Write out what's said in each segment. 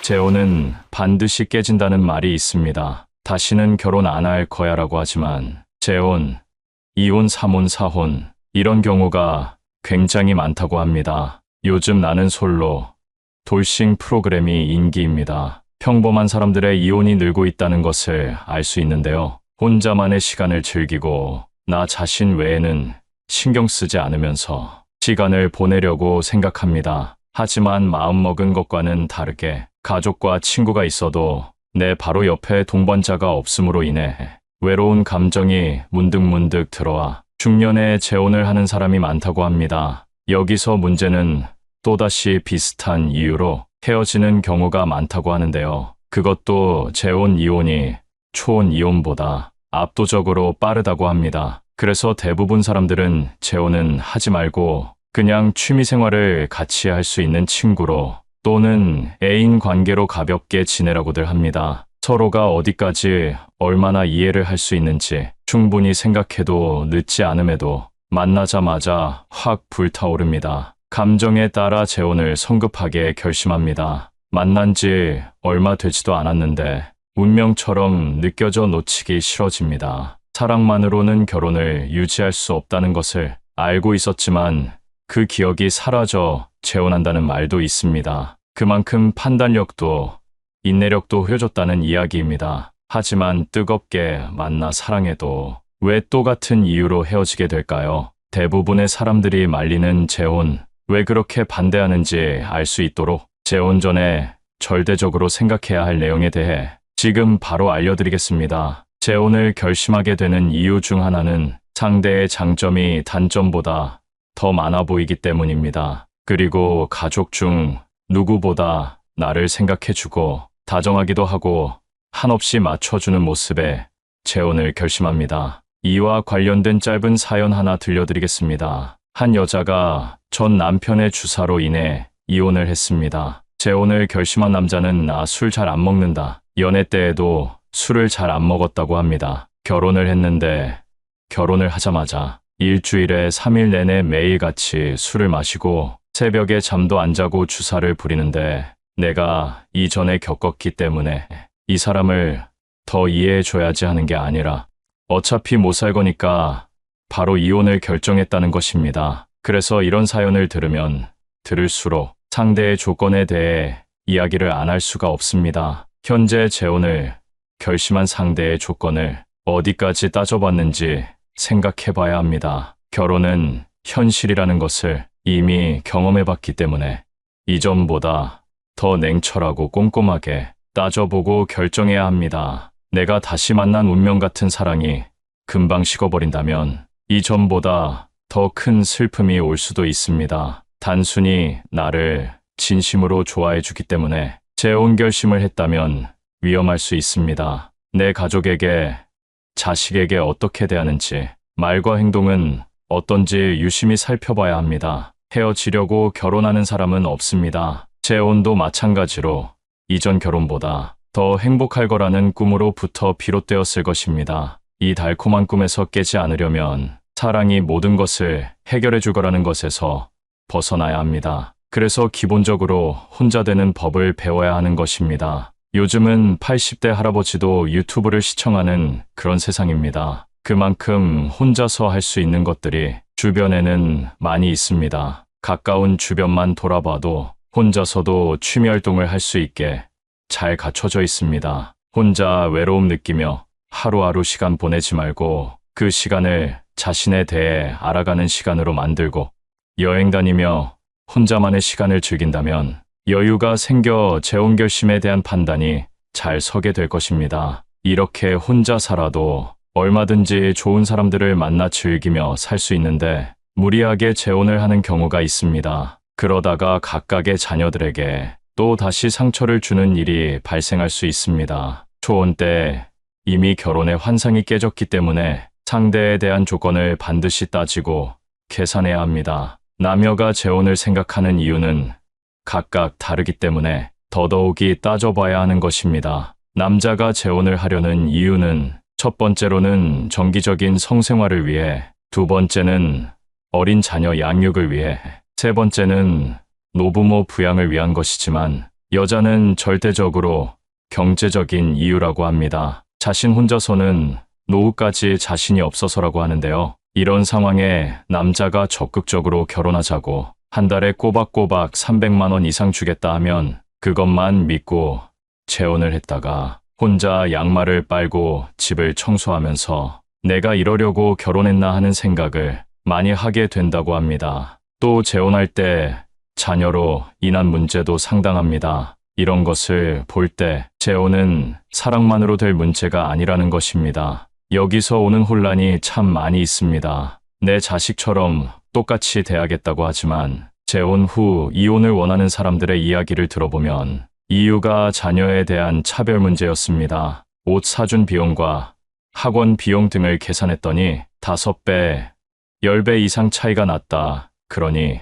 재혼은 반드시 깨진다는 말이 있습니다. 다시는 결혼 안 할 거야라고 하지만 재혼, 이혼, 삼혼, 사혼 이런 경우가 굉장히 많다고 합니다. 요즘 나는 솔로, 돌싱 프로그램이 인기입니다. 평범한 사람들의 이혼이 늘고 있다는 것을 알 수 있는데요. 혼자만의 시간을 즐기고 나 자신 외에는 신경 쓰지 않으면서 시간을 보내려고 생각합니다. 하지만 마음먹은 것과는 다르게 가족과 친구가 있어도 내 바로 옆에 동반자가 없음으로 인해 외로운 감정이 문득문득 들어와 중년에 재혼을 하는 사람이 많다고 합니다. 여기서 문제는 또다시 비슷한 이유로 헤어지는 경우가 많다고 하는데요. 그것도 재혼 이혼이 초혼 이혼보다 압도적으로 빠르다고 합니다. 그래서 대부분 사람들은 재혼은 하지 말고 그냥 취미생활을 같이 할 수 있는 친구로 또는 애인 관계로 가볍게 지내라고들 합니다. 서로가 어디까지 얼마나 이해를 할 수 있는지 충분히 생각해도 늦지 않음에도 만나자마자 확 불타오릅니다. 감정에 따라 재혼을 성급하게 결심합니다. 만난 지 얼마 되지도 않았는데 운명처럼 느껴져 놓치기 싫어집니다. 사랑만으로는 결혼을 유지할 수 없다는 것을 알고 있었지만 그 기억이 사라져 재혼한다는 말도 있습니다. 그만큼 판단력도 인내력도 흐려졌다는 이야기입니다. 하지만 뜨겁게 만나 사랑해도 왜 또 같은 이유로 헤어지게 될까요? 대부분의 사람들이 말리는 재혼, 왜 그렇게 반대하는지 알 수 있도록 재혼 전에 절대적으로 생각해야 할 내용에 대해 지금 바로 알려드리겠습니다. 재혼을 결심하게 되는 이유 중 하나는 상대의 장점이 단점보다 더 많아 보이기 때문입니다. 그리고 가족 중 누구보다 나를 생각해주고 다정하기도 하고 한없이 맞춰주는 모습에 재혼을 결심합니다. 이와 관련된 짧은 사연 하나 들려드리겠습니다. 한 여자가 전 남편의 주사로 인해 이혼을 했습니다. 재혼을 결심한 남자는 나 술 잘 안 먹는다. 연애 때에도 술을 잘 안 먹었다고 합니다. 결혼을 했는데 결혼을 하자마자 일주일에 3일 내내 매일같이 술을 마시고 새벽에 잠도 안 자고 주사를 부리는데 내가 이전에 겪었기 때문에 이 사람을 더 이해해줘야지 하는 게 아니라 어차피 못 살 거니까 바로 이혼을 결정했다는 것입니다. 그래서 이런 사연을 들으면 들을수록 상대의 조건에 대해 이야기를 안 할 수가 없습니다. 현재 재혼을 결심한 상대의 조건을 어디까지 따져봤는지 생각해봐야 합니다. 결혼은 현실이라는 것을 이미 경험해봤기 때문에 이전보다 더 냉철하고 꼼꼼하게 따져보고 결정해야 합니다. 내가 다시 만난 운명 같은 사랑이 금방 식어버린다면 이전보다 더 큰 슬픔이 올 수도 있습니다. 단순히 나를 진심으로 좋아해주기 때문에 재혼 결심을 했다면 위험할 수 있습니다. 내 가족에게, 자식에게 어떻게 대하는지, 말과 행동은 어떤지 유심히 살펴봐야 합니다. 헤어지려고 결혼하는 사람은 없습니다. 재혼도 마찬가지로 이전 결혼보다 더 행복할 거라는 꿈으로부터 비롯되었을 것입니다. 이 달콤한 꿈에서 깨지 않으려면 사랑이 모든 것을 해결해 줄 거라는 것에서 벗어나야 합니다. 그래서 기본적으로 혼자 되는 법을 배워야 하는 것입니다. 요즘은 80대 할아버지도 유튜브를 시청하는 그런 세상입니다. 그만큼 혼자서 할 수 있는 것들이 주변에는 많이 있습니다. 가까운 주변만 돌아봐도 혼자서도 취미 활동을 할 수 있게 잘 갖춰져 있습니다. 혼자 외로움 느끼며 하루하루 시간 보내지 말고 그 시간을 자신에 대해 알아가는 시간으로 만들고 여행 다니며 혼자만의 시간을 즐긴다면 여유가 생겨 재혼 결심에 대한 판단이 잘 서게 될 것입니다. 이렇게 혼자 살아도 얼마든지 좋은 사람들을 만나 즐기며 살 수 있는데 무리하게 재혼을 하는 경우가 있습니다. 그러다가 각각의 자녀들에게 또 다시 상처를 주는 일이 발생할 수 있습니다. 초혼 때 이미 결혼의 환상이 깨졌기 때문에 상대에 대한 조건을 반드시 따지고 계산해야 합니다. 남녀가 재혼을 생각하는 이유는 각각 다르기 때문에 더더욱이 따져봐야 하는 것입니다. 남자가 재혼을 하려는 이유는 첫 번째로는 정기적인 성생활을 위해, 두 번째는 어린 자녀 양육을 위해, 세 번째는 노부모 부양을 위한 것이지만 여자는 절대적으로 경제적인 이유라고 합니다. 자신 혼자서는 노후까지 자신이 없어서라고 하는데요. 이런 상황에 남자가 적극적으로 결혼하자고 한 달에 꼬박꼬박 300만 원 이상 주겠다 하면 그것만 믿고 재혼을 했다가 혼자 양말을 빨고 집을 청소하면서 내가 이러려고 결혼했나 하는 생각을 많이 하게 된다고 합니다. 또 재혼할 때 자녀로 인한 문제도 상당합니다. 이런 것을 볼 때 재혼은 사랑만으로 될 문제가 아니라는 것입니다. 여기서 오는 혼란이 참 많이 있습니다. 내 자식처럼 똑같이 대하겠다고 하지만 재혼 후 이혼을 원하는 사람들의 이야기를 들어보면 이유가 자녀에 대한 차별 문제였습니다. 옷 사준 비용과 학원 비용 등을 계산했더니 5배, 10배 이상 차이가 났다. 그러니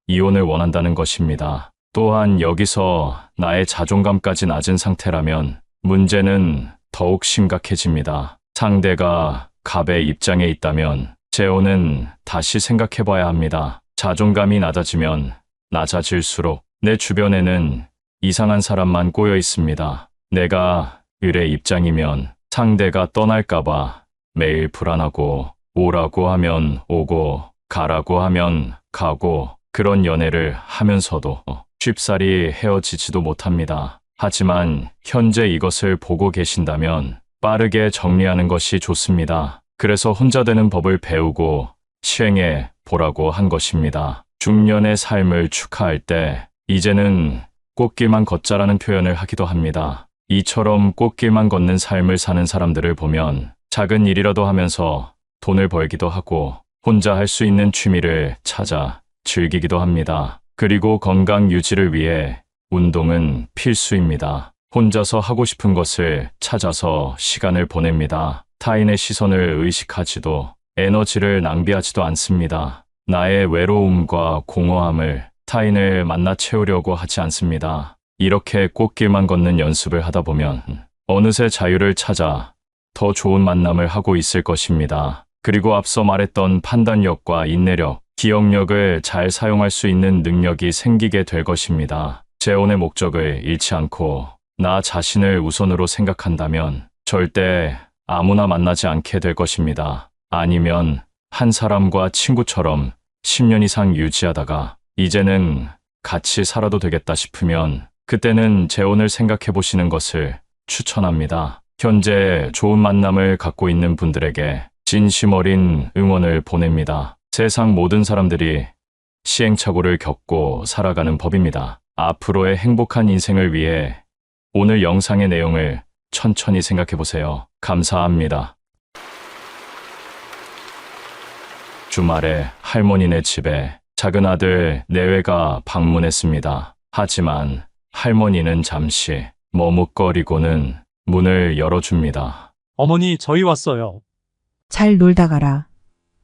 이혼을 원한다는 것입니다. 또한 여기서 나의 자존감까지 낮은 상태라면 문제는 더욱 심각해집니다. 상대가 갑의 입장에 있다면 재혼은 다시 생각해봐야 합니다. 자존감이 낮아지면 낮아질수록 내 주변에는 이상한 사람만 꼬여 있습니다. 내가 을의 입장이면 상대가 떠날까봐 매일 불안하고 오라고 하면 오고 가라고 하면 가고 그런 연애를 하면서도 쉽사리 헤어지지도 못합니다. 하지만 현재 이것을 보고 계신다면 빠르게 정리하는 것이 좋습니다. 그래서 혼자 되는 법을 배우고 시행해 보라고 한 것입니다. 중년의 삶을 축하할 때 이제는 꽃길만 걷자라는 표현을 하기도 합니다. 이처럼 꽃길만 걷는 삶을 사는 사람들을 보면 작은 일이라도 하면서 돈을 벌기도 하고 혼자 할 수 있는 취미를 찾아 즐기기도 합니다. 그리고 건강 유지를 위해 운동은 필수입니다. 혼자서 하고 싶은 것을 찾아서 시간을 보냅니다. 타인의 시선을 의식하지도 에너지를 낭비하지도 않습니다. 나의 외로움과 공허함을 타인을 만나 채우려고 하지 않습니다. 이렇게 꽃길만 걷는 연습을 하다 보면 어느새 자유를 찾아 더 좋은 만남을 하고 있을 것입니다. 그리고 앞서 말했던 판단력과 인내력, 기억력을 잘 사용할 수 있는 능력이 생기게 될 것입니다. 재혼의 목적을 잃지 않고 나 자신을 우선으로 생각한다면 절대 아무나 만나지 않게 될 것입니다. 아니면 한 사람과 친구처럼 10년 이상 유지하다가 이제는 같이 살아도 되겠다 싶으면 그때는 재혼을 생각해 보시는 것을 추천합니다. 현재 좋은 만남을 갖고 있는 분들에게 진심 어린 응원을 보냅니다. 세상 모든 사람들이 시행착오를 겪고 살아가는 법입니다. 앞으로의 행복한 인생을 위해 오늘 영상의 내용을 천천히 생각해 보세요. 감사합니다. 주말에 할머니네 집에 작은 아들 내외가 방문했습니다. 하지만 할머니는 잠시 머뭇거리고는 문을 열어줍니다. 어머니, 저희 왔어요. 잘 놀다 가라.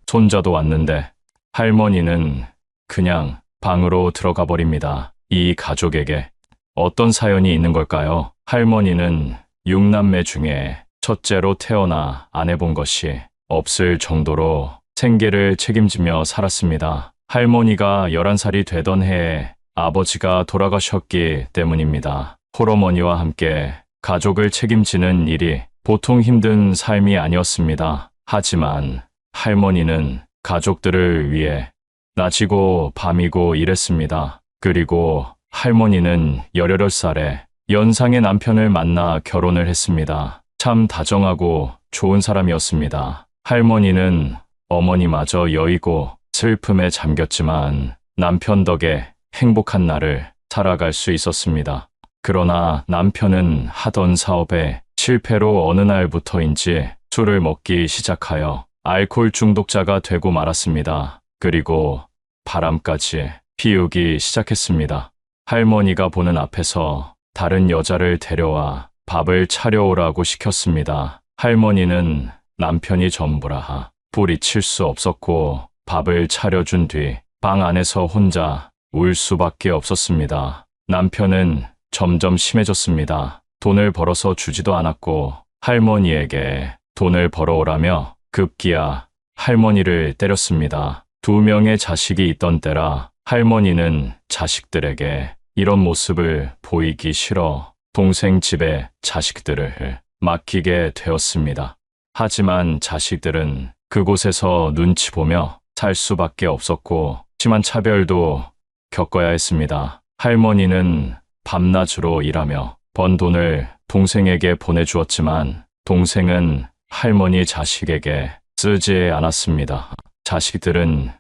손자도 왔는데 할머니는 그냥 방으로 들어가 버립니다. 이 가족에게 어떤 사연이 있는 걸까요? 할머니는 6남매 중에 첫째로 태어나 안 해본 것이 없을 정도로 생계를 책임지며 살았습니다. 할머니가 11살이 되던 해에 아버지가 돌아가셨기 때문입니다. 홀어머니와 함께 가족을 책임지는 일이 보통 힘든 삶이 아니었습니다. 하지만 할머니는 가족들을 위해 낮이고 밤이고 일했습니다. 그리고 할머니는 18살에 연상의 남편을 만나 결혼을 했습니다. 참 다정하고 좋은 사람이었습니다. 할머니는 어머니마저 여의고 슬픔에 잠겼지만 남편 덕에 행복한 날을 살아갈 수 있었습니다. 그러나 남편은 하던 사업에 실패로 어느 날부터인지 술을 먹기 시작하여 알코올 중독자가 되고 말았습니다. 그리고 바람까지 피우기 시작했습니다. 할머니가 보는 앞에서 다른 여자를 데려와 밥을 차려오라고 시켰습니다. 할머니는 남편이 전부라 뿌리칠 수 없었고 밥을 차려준 뒤 방 안에서 혼자 울 수밖에 없었습니다. 남편은 점점 심해졌습니다. 돈을 벌어서 주지도 않았고 할머니에게 돈을 벌어오라며 급기야 할머니를 때렸습니다. 2명의 자식이 있던 때라 할머니는 자식들에게 이런 모습을 보이기 싫어 동생 집에 자식들을 맡기게 되었습니다. 하지만 자식들은 그곳에서 눈치 보며 살 수밖에 없었고 심한 차별도 겪어야 했습니다. 할머니는 밤낮으로 일하며 번 돈을 동생에게 보내주었지만 동생은 할머니 자식에게 쓰지 않았습니다. 자식들은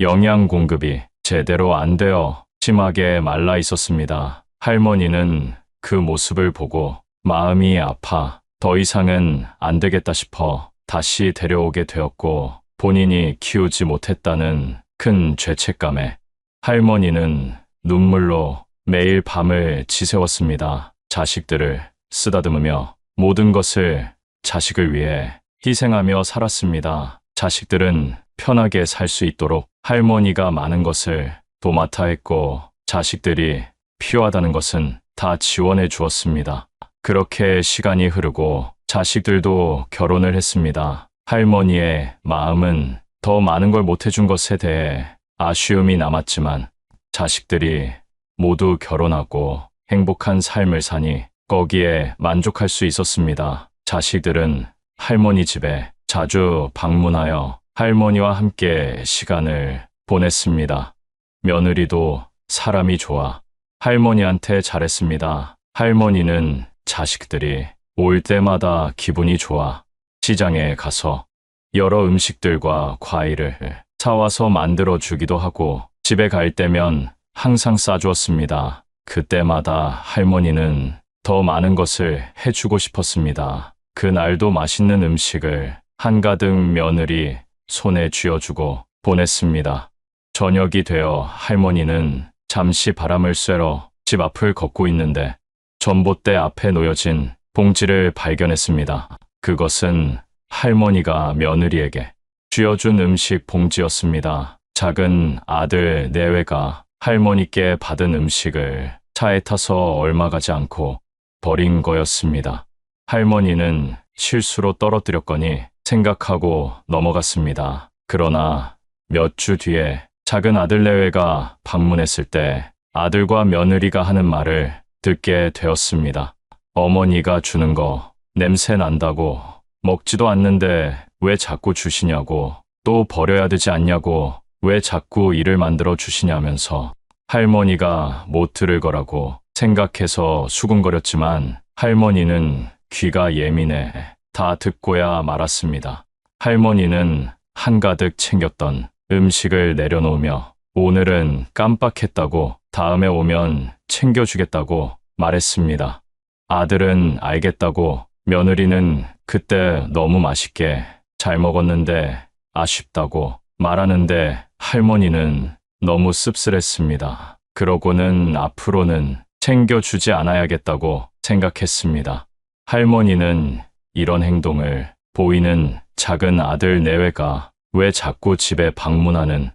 영양 공급이 제대로 안 되어 심하게 말라 있었습니다. 할머니는 그 모습을 보고 마음이 아파 더 이상은 안 되겠다 싶어 다시 데려오게 되었고 본인이 키우지 못했다는 큰 죄책감에 할머니는 눈물로 매일 밤을 지새웠습니다. 자식들을 쓰다듬으며 모든 것을 자식을 위해 희생하며 살았습니다. 자식들은 편하게 살 수 있도록 할머니가 많은 것을 도맡아 했고 자식들이 필요하다는 것은 다 지원해 주었습니다. 그렇게 시간이 흐르고 자식들도 결혼을 했습니다. 할머니의 마음은 더 많은 걸 못해준 것에 대해 아쉬움이 남았지만 자식들이 모두 결혼하고 행복한 삶을 사니 거기에 만족할 수 있었습니다. 자식들은 할머니 집에 자주 방문하여 할머니와 함께 시간을 보냈습니다. 며느리도 사람이 좋아 할머니한테 잘했습니다. 할머니는 자식들이 올 때마다 기분이 좋아 시장에 가서 여러 음식들과 과일을 사와서 만들어 주기도 하고 집에 갈 때면 항상 싸주었습니다. 그때마다 할머니는 더 많은 것을 해주고 싶었습니다. 그날도 맛있는 음식을 한가득 며느리 손에 쥐어주고 보냈습니다. 저녁이 되어 할머니는 잠시 바람을 쐬러 집 앞을 걷고 있는데 전봇대 앞에 놓여진 봉지를 발견했습니다. 그것은 할머니가 며느리에게 쥐어준 음식 봉지였습니다. 작은 아들 내외가 할머니께 받은 음식을 차에 타서 얼마 가지 않고 버린 거였습니다. 할머니는 실수로 떨어뜨렸거니 생각하고 넘어갔습니다. 그러나 몇 주 뒤에 작은 아들 내외가 방문했을 때 아들과 며느리가 하는 말을 듣게 되었습니다. 어머니가 주는 거 냄새 난다고 먹지도 않는데 왜 자꾸 주시냐고 또 버려야 되지 않냐고 왜 자꾸 일을 만들어 주시냐면서 할머니가 못 들을 거라고 생각해서 수군거렸지만 할머니는 귀가 예민해 다 듣고야 말았습니다. 할머니는 한가득 챙겼던 음식을 내려놓으며 오늘은 깜빡했다고 다음에 오면 챙겨주겠다고 말했습니다. 아들은 알겠다고 며느리는 그때 너무 맛있게 잘 먹었는데 아쉽다고 말하는데 할머니는 너무 씁쓸했습니다. 그러고는 앞으로는 챙겨주지 않아야겠다고 생각했습니다. 할머니는 이런 행동을 보이는 작은 아들 내외가 왜 자꾸 집에 방문하는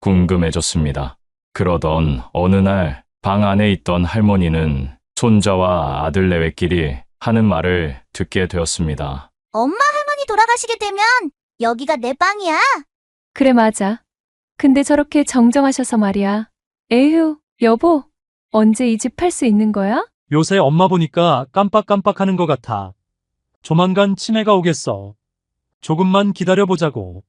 궁금해졌습니다. 그러던 어느 날 방 안에 있던 할머니는 손자와 아들 내외끼리 하는 말을 듣게 되었습니다. 엄마 할머니 돌아가시게 되면 여기가 내 방이야. 그래, 맞아. 근데 저렇게 정정하셔서 말이야. 에휴, 여보, 언제 이 집 팔 수 있는 거야? 요새 엄마 보니까 깜빡깜빡하는 것 같아. 조만간 치매가 오겠어. 조금만 기다려보자고.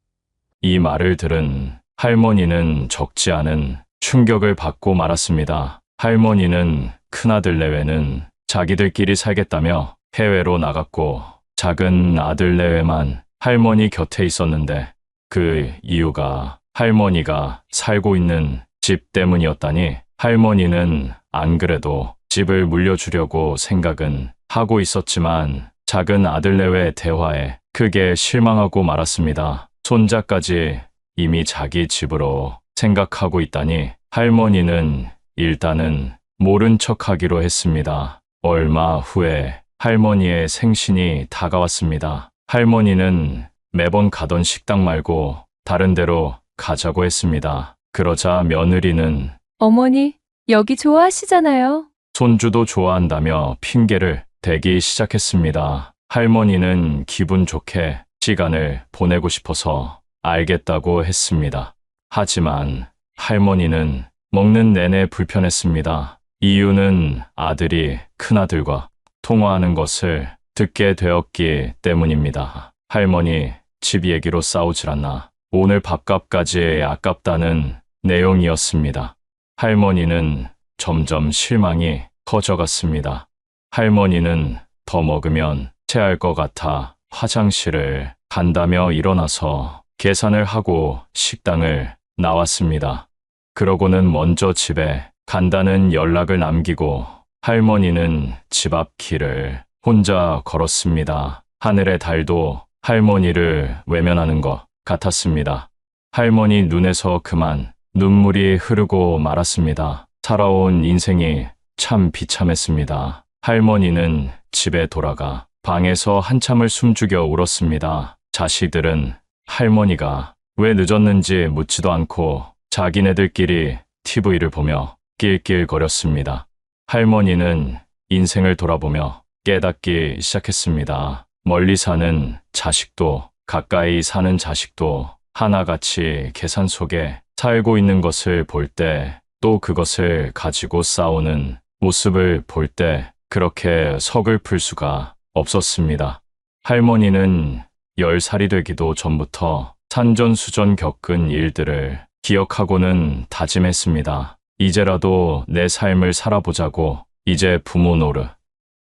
이 말을 들은 할머니는 적지 않은 충격을 받고 말았습니다. 할머니는 큰아들 내외는 자기들끼리 살겠다며 해외로 나갔고 작은 아들 내외만 할머니 곁에 있었는데 그 이유가 할머니가 살고 있는 집 때문이었다니 할머니는 안 그래도 집을 물려주려고 생각은 하고 있었지만 작은 아들 내외 대화에 크게 실망하고 말았습니다. 손자까지 이미 자기 집으로 생각하고 있다니 할머니는 일단은 모른 척하기로 했습니다. 얼마 후에 할머니의 생신이 다가왔습니다. 할머니는 매번 가던 식당 말고 다른 데로 가자고 했습니다. 그러자 며느리는 어머니, 여기 좋아하시잖아요. 손주도 좋아한다며 핑계를 대기 시작했습니다. 할머니는 기분 좋게 시간을 보내고 싶어서 알겠다고 했습니다. 하지만 할머니는 먹는 내내 불편했습니다. 이유는 아들이 큰아들과 통화하는 것을 듣게 되었기 때문입니다. 할머니, 집 얘기로 싸우질 않나. 오늘 밥값까지 아깝다는 내용이었습니다. 할머니는 점점 실망이 커져갔습니다. 할머니는 더 먹으면 체할 것 같아 화장실을 간다며 일어나서 계산을 하고 식당을 나왔습니다. 그러고는 먼저 집에 간다는 연락을 남기고 할머니는 집 앞 길을 혼자 걸었습니다. 하늘의 달도 할머니를 외면하는 것 같았습니다. 할머니 눈에서 그만 눈물이 흐르고 말았습니다. 살아온 인생이 참 비참했습니다. 할머니는 집에 돌아가 방에서 한참을 숨죽여 울었습니다. 자식들은 할머니가 왜 늦었는지 묻지도 않고 자기네들끼리 TV를 보며 낄낄거렸습니다. 할머니는 인생을 돌아보며 깨닫기 시작했습니다. 멀리 사는 자식도 가까이 사는 자식도 하나같이 계산 속에 살고 있는 것을 볼 때, 또 그것을 가지고 싸우는 모습을 볼 때 그렇게 서글플 수가 없었습니다. 할머니는 10살이 되기도 전부터 산전수전 겪은 일들을 기억하고는 다짐했습니다. 이제라도 내 삶을 살아보자고, 이제 부모 노릇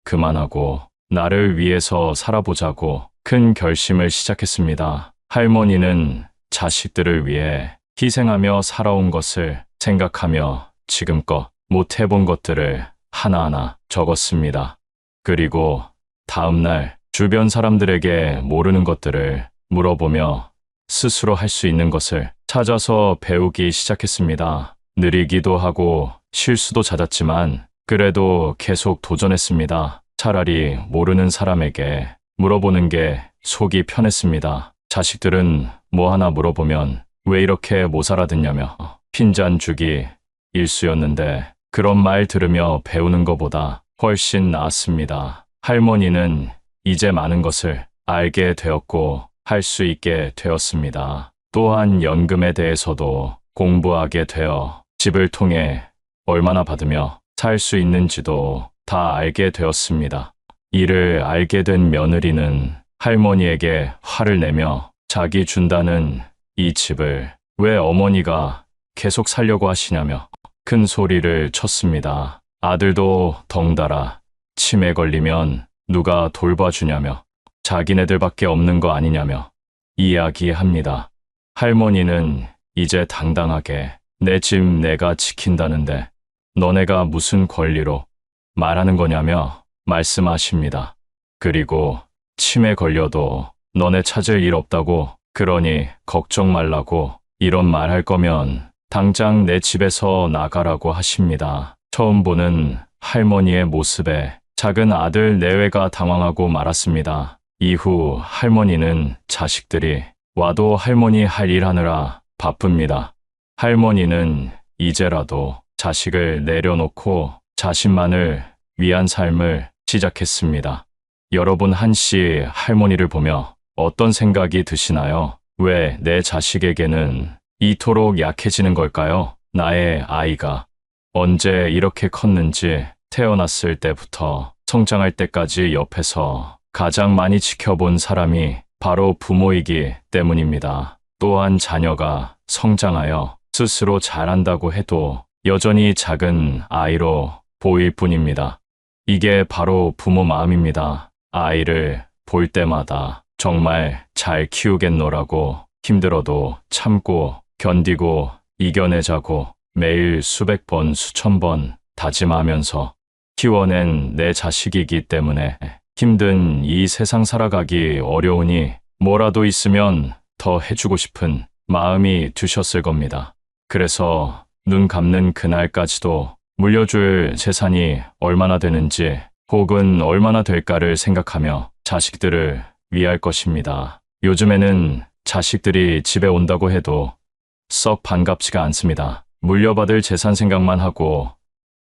그만하고 나를 위해서 살아보자고 큰 결심을 시작했습니다. 할머니는 자식들을 위해 희생하며 살아온 것을 생각하며 지금껏 못 해본 것들을 하나하나 적었습니다. 그리고 다음날 주변 사람들에게 모르는 것들을 물어보며 스스로 할 수 있는 것을 찾아서 배우기 시작했습니다. 느리기도 하고 실수도 잦았지만 그래도 계속 도전했습니다. 차라리 모르는 사람에게 물어보는 게 속이 편했습니다. 자식들은 뭐 하나 물어보면 왜 이렇게 못 알아듣냐며 핀잔 주기 일쑤였는데 그런 말 들으며 배우는 것보다 훨씬 나았습니다. 할머니는 이제 많은 것을 알게 되었고 할 수 있게 되었습니다. 또한 연금에 대해서도 공부하게 되어 집을 통해 얼마나 받으며 살 수 있는지도 다 알게 되었습니다. 이를 알게 된 며느리는 할머니에게 화를 내며 자기 준다는 이 집을 왜 어머니가 계속 살려고 하시냐며 큰 소리를 쳤습니다. 아들도 덩달아 치매 걸리면 누가 돌봐주냐며 자기네들밖에 없는 거 아니냐며 이야기합니다. 할머니는 이제 당당하게 내 집 내가 지킨다는데 너네가 무슨 권리로 말하는 거냐며 말씀하십니다. 그리고 치매 걸려도 너네 찾을 일 없다고, 그러니 걱정 말라고, 이런 말 할 거면 당장 내 집에서 나가라고 하십니다. 처음 보는 할머니의 모습에 작은 아들 내외가 당황하고 말았습니다. 이후 할머니는 자식들이 와도 할머니 할 일 하느라 바쁩니다. 할머니는 이제라도 자식을 내려놓고 자신만을 위한 삶을 시작했습니다. 여러분 한시 할머니를 보며 어떤 생각이 드시나요? 왜 내 자식에게는 이토록 약해지는 걸까요? 나의 아이가 언제 이렇게 컸는지 태어났을 때부터 성장할 때까지 옆에서 가장 많이 지켜본 사람이 바로 부모이기 때문입니다. 또한 자녀가 성장하여 스스로 잘한다고 해도 여전히 작은 아이로 보일 뿐입니다. 이게 바로 부모 마음입니다. 아이를 볼 때마다 정말 잘 키우겠노라고 힘들어도 참고 견디고 이겨내자고 매일 수백 번, 수천 번 다짐하면서 키워낸 내 자식이기 때문에 힘든 이 세상 살아가기 어려우니 뭐라도 있으면 더 해주고 싶은 마음이 드셨을 겁니다. 그래서 눈 감는 그날까지도 물려줄 재산이 얼마나 되는지 혹은 얼마나 될까를 생각하며 자식들을 위할 것입니다. 요즘에는 자식들이 집에 온다고 해도 썩 반갑지가 않습니다. 물려받을 재산 생각만 하고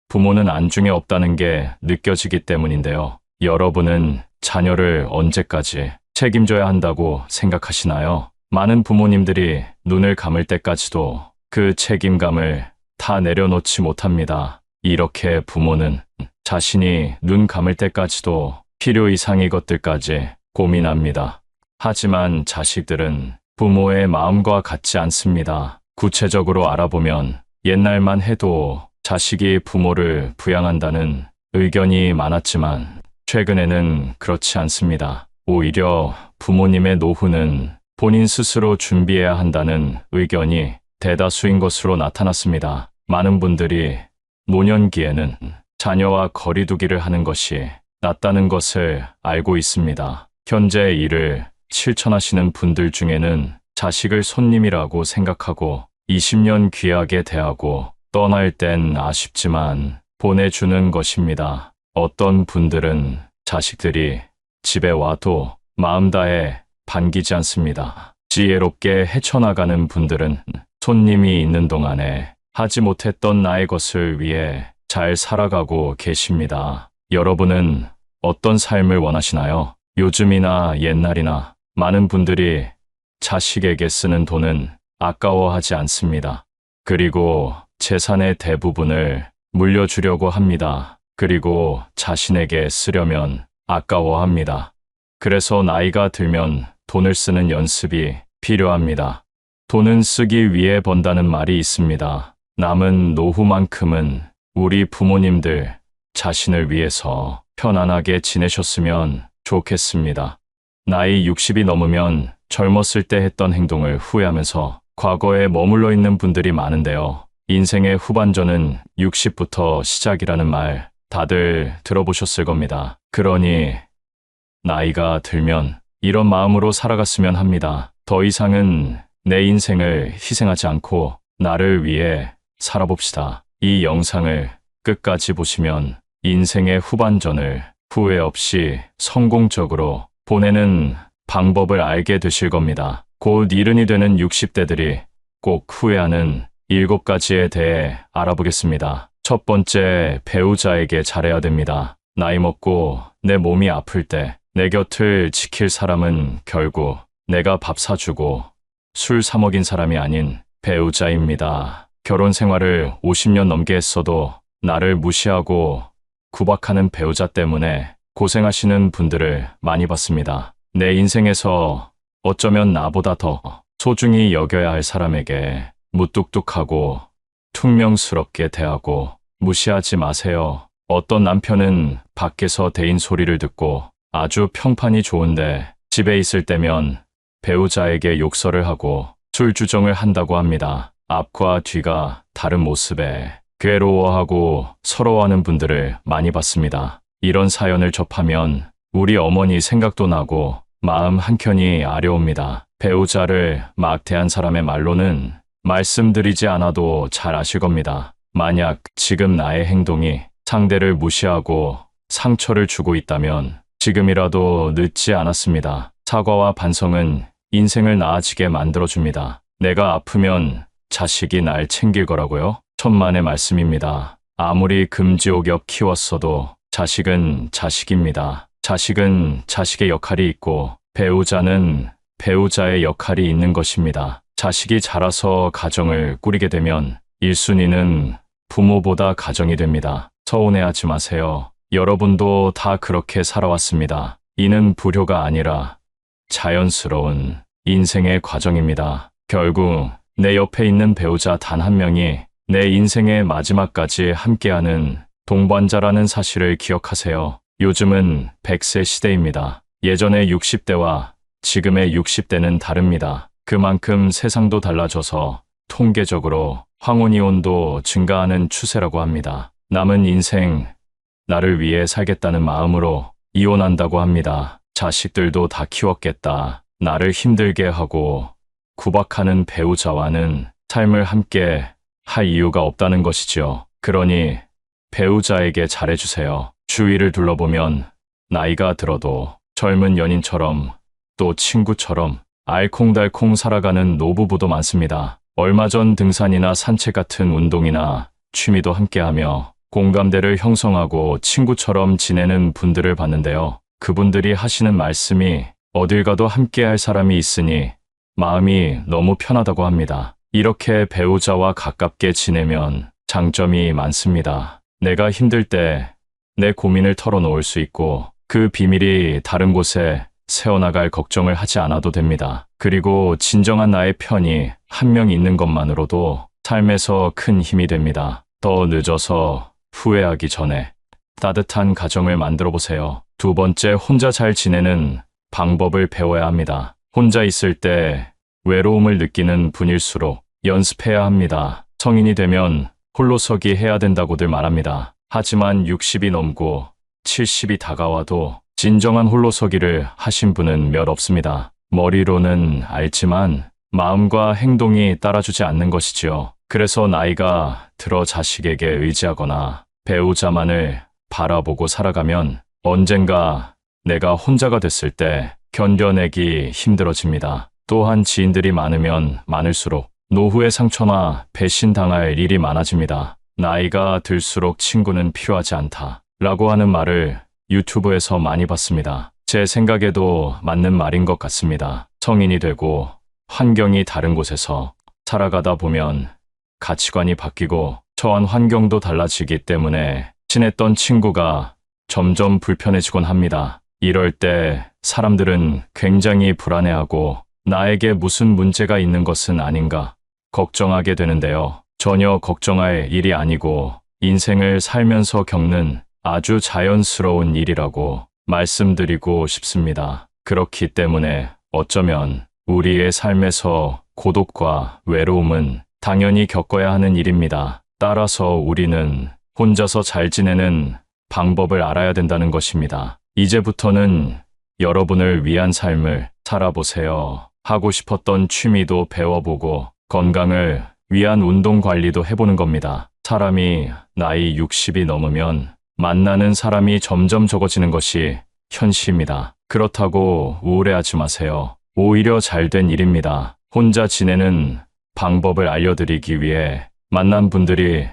부모는 안중에 없다는 게 느껴지기 때문인데요. 여러분은 자녀를 언제까지 책임져야 한다고 생각하시나요? 많은 부모님들이 눈을 감을 때까지도 그 책임감을 다 내려놓지 못합니다. 이렇게 부모는 자신이 눈 감을 때까지도 필요 이상의 것들까지 고민합니다. 하지만 자식들은 부모의 마음과 같지 않습니다. 구체적으로 알아보면 옛날만 해도 자식이 부모를 부양한다는 의견이 많았지만 최근에는 그렇지 않습니다. 오히려 부모님의 노후는 본인 스스로 준비해야 한다는 의견이 대다수인 것으로 나타났습니다. 많은 분들이 노년기에는 자녀와 거리두기를 하는 것이 낫다는 것을 알고 있습니다. 현재 이를 실천하시는 분들 중에는 자식을 손님이라고 생각하고 20년 귀하게 대하고 떠날 땐 아쉽지만 보내주는 것입니다. 어떤 분들은 자식들이 집에 와도 마음 다해 반기지 않습니다. 지혜롭게 헤쳐나가는 분들은 손님이 있는 동안에 하지 못했던 나의 것을 위해 잘 살아가고 계십니다. 여러분은 어떤 삶을 원하시나요? 요즘이나 옛날이나 많은 분들이 자식에게 쓰는 돈은 아까워하지 않습니다. 그리고 재산의 대부분을 물려주려고 합니다. 그리고 자신에게 쓰려면 아까워합니다. 그래서 나이가 들면 돈을 쓰는 연습이 필요합니다. 돈은 쓰기 위해 번다는 말이 있습니다. 남은 노후만큼은 우리 부모님들 자신을 위해서 편안하게 지내셨으면 좋겠습니다. 나이 60이 넘으면 젊었을 때 했던 행동을 후회하면서 과거에 머물러 있는 분들이 많은데요. 인생의 후반전은 60부터 시작이라는 말 다들 들어보셨을 겁니다. 그러니 나이가 들면 이런 마음으로 살아갔으면 합니다. 더 이상은 내 인생을 희생하지 않고 나를 위해 살아봅시다. 이 영상을 끝까지 보시면 인생의 후반전을 후회 없이 성공적으로 보내는 방법을 알게 되실 겁니다. 곧 이른이 되는 60대들이 꼭 후회하는 7가지에 대해 알아보겠습니다. 첫 번째, 배우자에게 잘해야 됩니다. 나이 먹고 내 몸이 아플 때 내 곁을 지킬 사람은 결국 내가 밥 사주고 술 사 먹인 사람이 아닌 배우자입니다. 결혼 생활을 50년 넘게 했어도 나를 무시하고 구박하는 배우자 때문에 고생하시는 분들을 많이 봤습니다. 내 인생에서 어쩌면 나보다 더 소중히 여겨야 할 사람에게 무뚝뚝하고 퉁명스럽게 대하고 무시하지 마세요. 어떤 남편은 밖에서 대인 소리를 듣고 아주 평판이 좋은데 집에 있을 때면 배우자에게 욕설을 하고 술주정을 한다고 합니다. 앞과 뒤가 다른 모습에 괴로워하고 서러워하는 분들을 많이 봤습니다. 이런 사연을 접하면 우리 어머니 생각도 나고 마음 한켠이 아려옵니다. 배우자를 막대한 사람의 말로는 말씀드리지 않아도 잘 아실 겁니다. 만약 지금 나의 행동이 상대를 무시하고 상처를 주고 있다면 지금이라도 늦지 않았습니다. 사과와 반성은 인생을 나아지게 만들어줍니다. 내가 아프면 자식이 날 챙길 거라고요? 천만의 말씀입니다. 아무리 금지옥엽 키웠어도 자식은 자식입니다. 자식은 자식의 역할이 있고 배우자는 배우자의 역할이 있는 것입니다. 자식이 자라서 가정을 꾸리게 되면 1순위는 부모보다 가정이 됩니다. 서운해하지 마세요. 여러분도 다 그렇게 살아왔습니다. 이는 불효가 아니라 자연스러운 인생의 과정입니다. 결국 내 옆에 있는 배우자 단 한 명이 내 인생의 마지막까지 함께하는 동반자라는 사실을 기억하세요. 요즘은 100세 시대입니다. 예전의 60대와 지금의 60대는 다릅니다. 그만큼 세상도 달라져서 통계적으로 황혼이혼도 증가하는 추세라고 합니다. 남은 인생 나를 위해 살겠다는 마음으로 이혼한다고 합니다. 자식들도 다 키웠겠다. 나를 힘들게 하고 구박하는 배우자와는 삶을 함께 할 이유가 없다는 것이지요. 그러니 배우자에게 잘해주세요. 주위를 둘러보면 나이가 들어도 젊은 연인처럼 또 친구처럼 알콩달콩 살아가는 노부부도 많습니다. 얼마 전 등산이나 산책 같은 운동이나 취미도 함께하며 공감대를 형성하고 친구처럼 지내는 분들을 봤는데요. 그분들이 하시는 말씀이 어딜 가도 함께할 사람이 있으니 마음이 너무 편하다고 합니다. 이렇게 배우자와 가깝게 지내면 장점이 많습니다. 내가 힘들 때 내 고민을 털어놓을 수 있고 그 비밀이 다른 곳에 새어나갈 걱정을 하지 않아도 됩니다. 그리고 진정한 나의 편이 한 명 있는 것만으로도 삶에서 큰 힘이 됩니다. 더 늦어서 후회하기 전에 따뜻한 가정을 만들어 보세요. 두 번째, 혼자 잘 지내는 방법을 배워야 합니다. 혼자 있을 때 외로움을 느끼는 분일수록 연습해야 합니다. 성인이 되면 홀로서기 해야 된다고들 말합니다. 하지만 60이 넘고 70이 다가와도 진정한 홀로서기를 하신 분은 몇 없습니다. 머리로는 알지만 마음과 행동이 따라주지 않는 것이지요. 그래서 나이가 들어 자식에게 의지하거나 배우자만을 바라보고 살아가면 언젠가 내가 혼자가 됐을 때 견뎌내기 힘들어집니다. 또한 지인들이 많으면 많을수록 노후의 상처나 배신당할 일이 많아집니다. 나이가 들수록 친구는 필요하지 않다 라고 하는 말을 유튜브에서 많이 봤습니다. 제 생각에도 맞는 말인 것 같습니다. 성인이 되고 환경이 다른 곳에서 살아가다 보면 가치관이 바뀌고 처한 환경도 달라지기 때문에 친했던 친구가 점점 불편해지곤 합니다. 이럴 때 사람들은 굉장히 불안해하고 나에게 무슨 문제가 있는 것은 아닌가 걱정하게 되는데요. 전혀 걱정할 일이 아니고 인생을 살면서 겪는 아주 자연스러운 일이라고 말씀드리고 싶습니다. 그렇기 때문에 어쩌면 우리의 삶에서 고독과 외로움은 당연히 겪어야 하는 일입니다. 따라서 우리는 혼자서 잘 지내는 방법을 알아야 된다는 것입니다. 이제부터는 여러분을 위한 삶을 살아보세요. 하고 싶었던 취미도 배워보고 건강을 위한 운동 관리도 해보는 겁니다. 사람이 나이 60이 넘으면 만나는 사람이 점점 적어지는 것이 현실입니다. 그렇다고 우울해하지 마세요. 오히려 잘된 일입니다. 혼자 지내는 방법을 알려드리기 위해 만난 분들이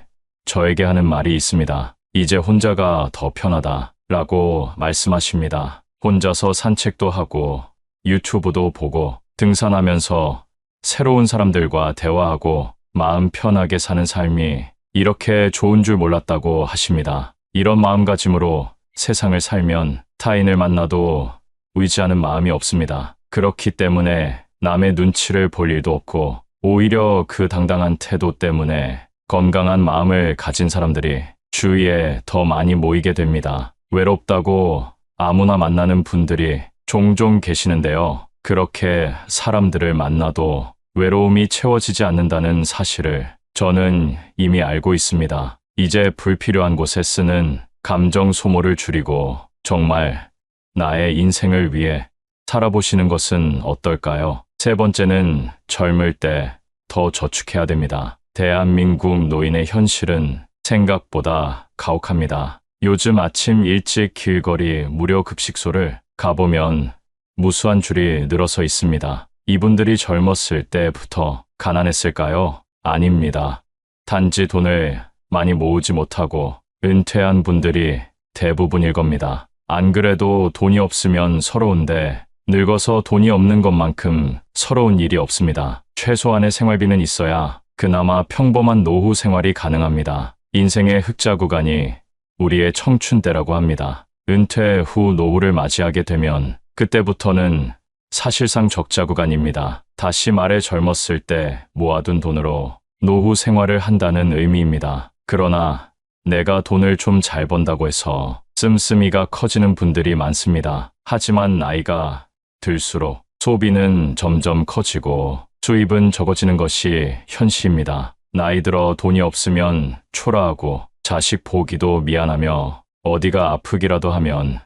저에게 하는 말이 있습니다. 이제 혼자가 더 편하다 라고 말씀하십니다. 혼자서 산책도 하고 유튜브도 보고 등산하면서 새로운 사람들과 대화하고 마음 편하게 사는 삶이 이렇게 좋은 줄 몰랐다고 하십니다. 이런 마음가짐으로 세상을 살면 타인을 만나도 의지하는 마음이 없습니다. 그렇기 때문에 남의 눈치를 볼 일도 없고 오히려 그 당당한 태도 때문에 건강한 마음을 가진 사람들이 주위에 더 많이 모이게 됩니다. 외롭다고 아무나 만나는 분들이 종종 계시는데요. 그렇게 사람들을 만나도 외로움이 채워지지 않는다는 사실을 저는 이미 알고 있습니다. 이제 불필요한 곳에 쓰는 감정 소모를 줄이고 정말 나의 인생을 위해 살아보시는 것은 어떨까요? 세 번째는 젊을 때 더 저축해야 됩니다. 대한민국 노인의 현실은 생각보다 가혹합니다. 요즘 아침 일찍 길거리 무료 급식소를 가보면 무수한 줄이 늘어서 있습니다. 이분들이 젊었을 때부터 가난했을까요? 아닙니다. 단지 돈을 많이 모으지 못하고 은퇴한 분들이 대부분일 겁니다. 안 그래도 돈이 없으면 서러운데 늙어서 돈이 없는 것만큼 서러운 일이 없습니다. 최소한의 생활비는 있어야 그나마 평범한 노후 생활이 가능합니다. 인생의 흑자 구간이 우리의 청춘 때라고 합니다. 은퇴 후 노후를 맞이하게 되면 그때부터는 사실상 적자 구간입니다. 다시 말해 젊었을 때 모아둔 돈으로 노후 생활을 한다는 의미입니다. 그러나 내가 돈을 좀 잘 번다고 해서 씀씀이가 커지는 분들이 많습니다. 하지만 나이가 들수록 소비는 점점 커지고 수입은 적어지는 것이 현실입니다. 나이 들어 돈이 없으면 초라하고 자식 보기도 미안하며 어디가 아프기라도 하면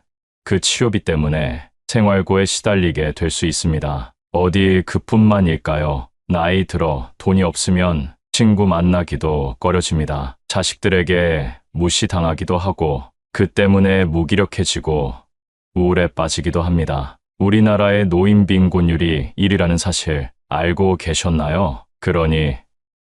그 치료비 때문에 생활고에 시달리게 될 수 있습니다. 어디 그뿐만일까요? 나이 들어 돈이 없으면 친구 만나기도 꺼려집니다. 자식들에게 무시당하기도 하고 그 때문에 무기력해지고 우울에 빠지기도 합니다. 우리나라의 노인 빈곤율이 1위라는 사실 알고 계셨나요? 그러니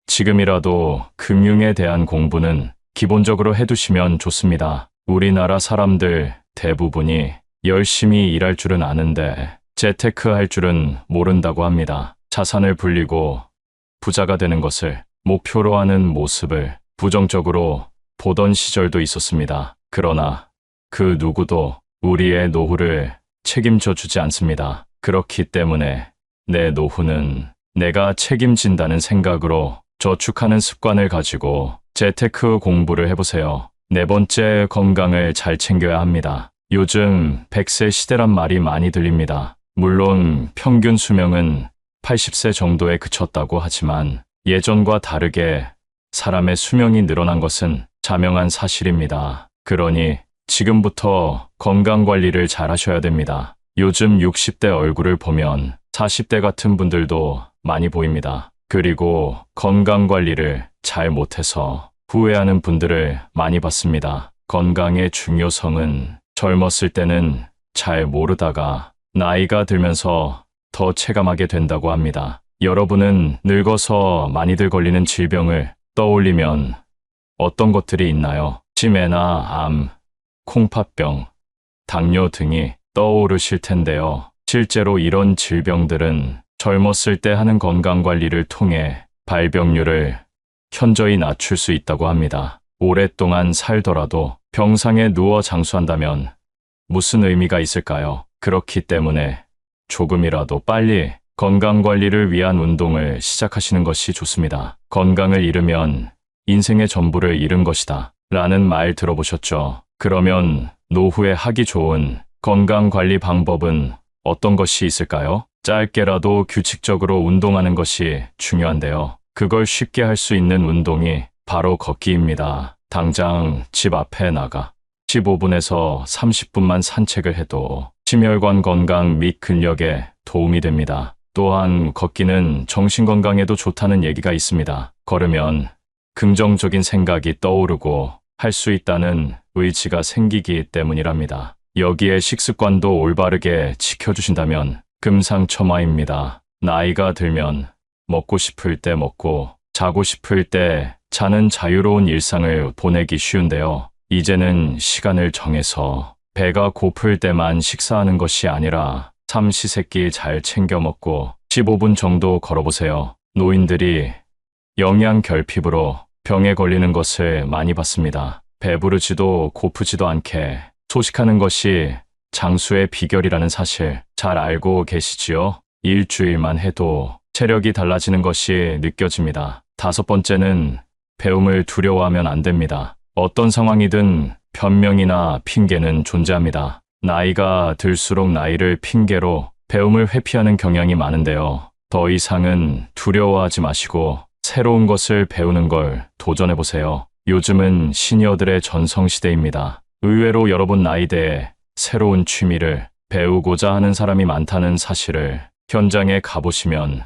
지금이라도 금융에 대한 공부는 기본적으로 해두시면 좋습니다. 우리나라 사람들 대부분이 열심히 일할 줄은 아는데 재테크할 줄은 모른다고 합니다. 자산을 불리고 부자가 되는 것을 목표로 하는 모습을 부정적으로 보던 시절도 있었습니다. 그러나 그 누구도 우리의 노후를 책임져 주지 않습니다. 그렇기 때문에 내 노후는 내가 책임진다는 생각으로 저축하는 습관을 가지고 재테크 공부를 해보세요. 네 번째, 건강을 잘 챙겨야 합니다. 요즘 100세 시대란 말이 많이 들립니다. 물론 평균 수명은 80세 정도에 그쳤다고 하지만 예전과 다르게 사람의 수명이 늘어난 것은 자명한 사실입니다. 그러니 지금부터 건강 관리를 잘 하셔야 됩니다. 요즘 60대 얼굴을 보면 40대 같은 분들도 많이 보입니다. 그리고 건강 관리를 잘 못해서 후회하는 분들을 많이 봤습니다. 건강의 중요성은 젊었을 때는 잘 모르다가 나이가 들면서 더 체감하게 된다고 합니다. 여러분은 늙어서 많이들 걸리는 질병을 떠올리면 어떤 것들이 있나요? 치매나 암, 콩팥병, 당뇨 등이 떠오르실 텐데요. 실제로 이런 질병들은 젊었을 때 하는 건강관리를 통해 발병률을 현저히 낮출 수 있다고 합니다. 오랫동안 살더라도 병상에 누워 장수한다면 무슨 의미가 있을까요? 그렇기 때문에 조금이라도 빨리 건강관리를 위한 운동을 시작하시는 것이 좋습니다. 건강을 잃으면 인생의 전부를 잃은 것이다 라는 말 들어보셨죠? 그러면 노후에 하기 좋은 건강관리 방법은 어떤 것이 있을까요? 짧게라도 규칙적으로 운동하는 것이 중요한데요. 그걸 쉽게 할 수 있는 운동이 바로 걷기입니다. 당장 집 앞에 나가 15분에서 30분만 산책을 해도 심혈관 건강 및 근력에 도움이 됩니다. 또한 걷기는 정신 건강에도 좋다는 얘기가 있습니다. 걸으면 긍정적인 생각이 떠오르고 할 수 있다는 의지가 생기기 때문이랍니다. 여기에 식습관도 올바르게 지켜주신다면 금상첨화입니다. 나이가 들면 먹고 싶을 때 먹고 자고 싶을 때 자는 자유로운 일상을 보내기 쉬운데요. 이제는 시간을 정해서 배가 고플 때만 식사하는 것이 아니라 삼시세끼 잘 챙겨 먹고 15분 정도 걸어보세요. 노인들이 영양 결핍으로 병에 걸리는 것을 많이 봤습니다. 배부르지도 고프지도 않게 소식하는 것이 장수의 비결이라는 사실 잘 알고 계시지요? 일주일만 해도 체력이 달라지는 것이 느껴집니다. 다섯 번째는 배움을 두려워하면 안 됩니다. 어떤 상황이든 변명이나 핑계는 존재합니다. 나이가 들수록 나이를 핑계로 배움을 회피하는 경향이 많은데요. 더 이상은 두려워하지 마시고 새로운 것을 배우는 걸 도전해보세요. 요즘은 시니어들의 전성시대입니다. 의외로 여러분 나이대에 새로운 취미를 배우고자 하는 사람이 많다는 사실을 현장에 가보시면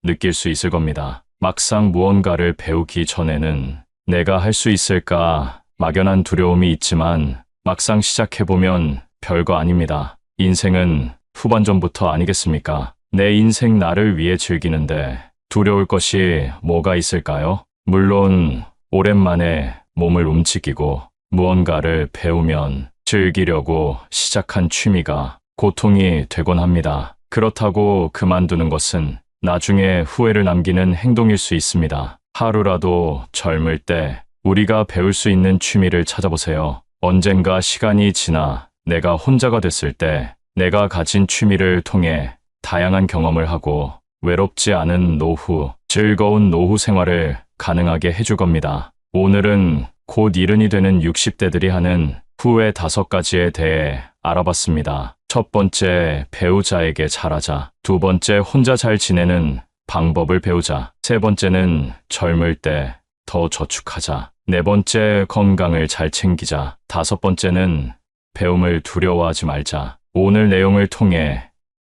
느낄 수 있을 겁니다. 막상 무언가를 배우기 전에는 내가 할 수 있을까 막연한 두려움이 있지만 막상 시작해보면 별거 아닙니다. 인생은 후반전부터 아니겠습니까? 내 인생 나를 위해 즐기는데 두려울 것이 뭐가 있을까요? 물론 오랜만에 몸을 움직이고 무언가를 배우면 즐기려고 시작한 취미가 고통이 되곤 합니다. 그렇다고 그만두는 것은 나중에 후회를 남기는 행동일 수 있습니다. 하루라도 젊을 때 우리가 배울 수 있는 취미를 찾아보세요. 언젠가 시간이 지나 내가 혼자가 됐을 때 내가 가진 취미를 통해 다양한 경험을 하고 외롭지 않은 노후, 즐거운 노후 생활을 가능하게 해줄 겁니다. 오늘은 곧 이른이 되는 60대들이 하는 후회 5가지에 대해 알아봤습니다. 첫 번째, 배우자에게 잘하자. 두 번째, 혼자 잘 지내는 방법을 배우자. 세 번째는 젊을 때 더 저축하자. 네 번째, 건강을 잘 챙기자. 다섯 번째는 배움을 두려워하지 말자. 오늘 내용을 통해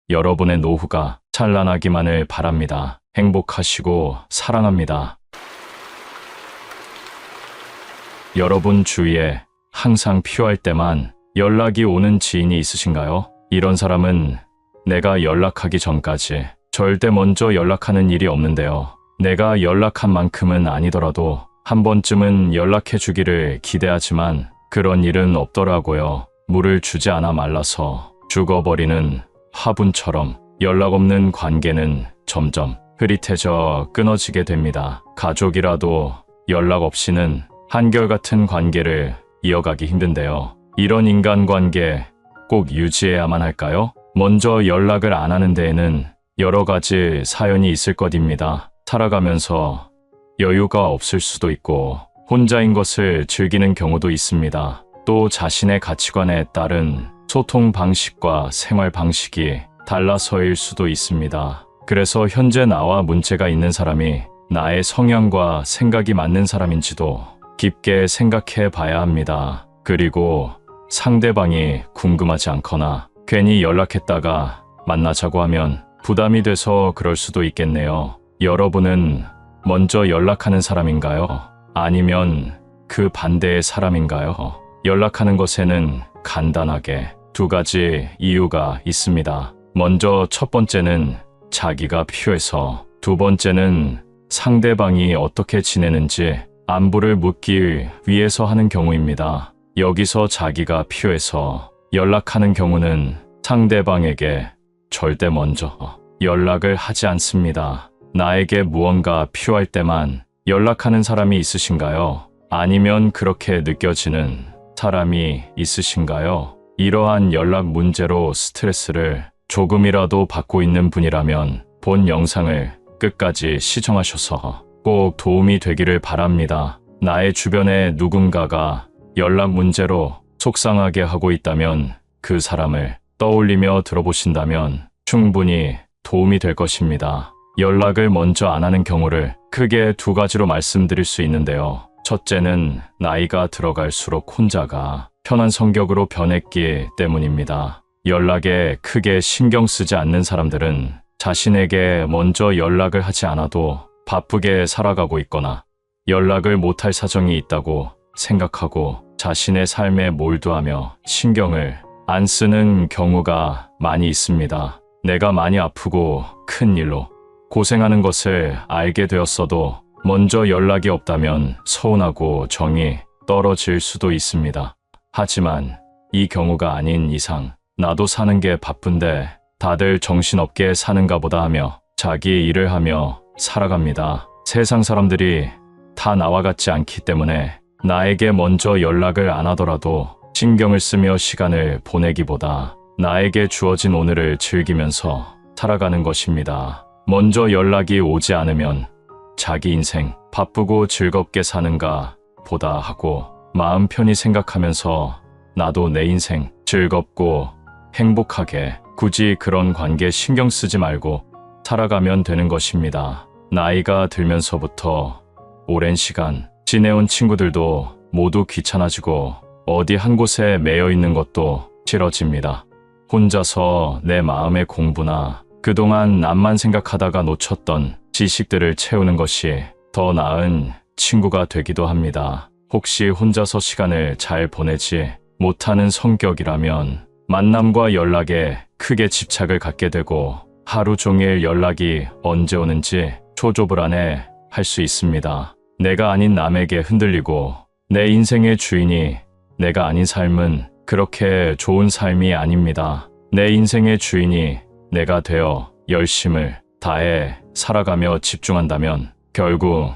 여러분의 노후가 찬란하기만을 바랍니다. 행복하시고 사랑합니다. 여러분 주위에 항상 필요할 때만 연락이 오는 지인이 있으신가요? 이런 사람은 내가 연락하기 전까지 절대 먼저 연락하는 일이 없는데요. 내가 연락한 만큼은 아니더라도 한 번쯤은 연락해 주기를 기대하지만 그런 일은 없더라고요. 물을 주지 않아 말라서 죽어버리는 화분처럼 연락 없는 관계는 점점 흐릿해져 끊어지게 됩니다. 가족이라도 연락 없이는 한결같은 관계를 이어가기 힘든데요. 이런 인간관계 꼭 유지해야만 할까요? 먼저 연락을 안 하는 데에는 여러 가지 사연이 있을 것입니다. 살아가면서 여유가 없을 수도 있고 혼자인 것을 즐기는 경우도 있습니다. 또 자신의 가치관에 따른 소통 방식과 생활 방식이 달라서일 수도 있습니다. 그래서 현재 나와 문제가 있는 사람이 나의 성향과 생각이 맞는 사람인지도 깊게 생각해 봐야 합니다. 그리고 상대방이 궁금하지 않거나 괜히 연락했다가 만나자고 하면 부담이 돼서 그럴 수도 있겠네요. 여러분은 먼저 연락하는 사람인가요? 아니면 그 반대의 사람인가요? 연락하는 것에는 간단하게 두 가지 이유가 있습니다. 먼저 첫 번째는 자기가 필요해서, 두 번째는 상대방이 어떻게 지내는지 안부를 묻기 위해서 하는 경우입니다. 여기서 자기가 필요해서 연락하는 경우는 상대방에게 절대 먼저 연락을 하지 않습니다. 나에게 무언가 필요할 때만 연락하는 사람이 있으신가요? 아니면 그렇게 느껴지는 사람이 있으신가요? 이러한 연락 문제로 스트레스를 조금이라도 받고 있는 분이라면 본 영상을 끝까지 시청하셔서 꼭 도움이 되기를 바랍니다. 나의 주변에 누군가가 연락 문제로 속상하게 하고 있다면 그 사람을 떠올리며 들어보신다면 충분히 도움이 될 것입니다. 연락을 먼저 안 하는 경우를 크게 두 가지로 말씀드릴 수 있는데요. 첫째는 나이가 들어갈수록 혼자가 편한 성격으로 변했기 때문입니다. 연락에 크게 신경 쓰지 않는 사람들은 자신에게 먼저 연락을 하지 않아도 바쁘게 살아가고 있거나 연락을 못할 사정이 있다고 생각하고 자신의 삶에 몰두하며 신경을 안 쓰는 경우가 많이 있습니다. 내가 많이 아프고 큰 일로 고생하는 것을 알게 되었어도 먼저 연락이 없다면 서운하고 정이 떨어질 수도 있습니다. 하지만 이 경우가 아닌 이상 나도 사는 게 바쁜데 다들 정신없게 사는가 보다 하며 자기 일을 하며 살아갑니다. 세상 사람들이 다 나와 같지 않기 때문에 나에게 먼저 연락을 안 하더라도 신경을 쓰며 시간을 보내기보다 나에게 주어진 오늘을 즐기면서 살아가는 것입니다. 먼저 연락이 오지 않으면 자기 인생 바쁘고 즐겁게 사는가 보다 하고 마음 편히 생각하면서 나도 내 인생 즐겁고 행복하게 굳이 그런 관계 신경 쓰지 말고 살아가면 되는 것입니다. 나이가 들면서부터 오랜 시간 지내온 친구들도 모두 귀찮아지고 어디 한 곳에 매여 있는 것도 싫어집니다. 혼자서 내 마음의 공부나 그동안 남만 생각하다가 놓쳤던 지식들을 채우는 것이 더 나은 친구가 되기도 합니다. 혹시 혼자서 시간을 잘 보내지 못하는 성격이라면 만남과 연락에 크게 집착을 갖게 되고 하루 종일 연락이 언제 오는지 초조불안해 할 수 있습니다. 내가 아닌 남에게 흔들리고 내 인생의 주인이 내가 아닌 삶은 그렇게 좋은 삶이 아닙니다. 내 인생의 주인이 내가 되어 열심을 다해 살아가며 집중한다면 결국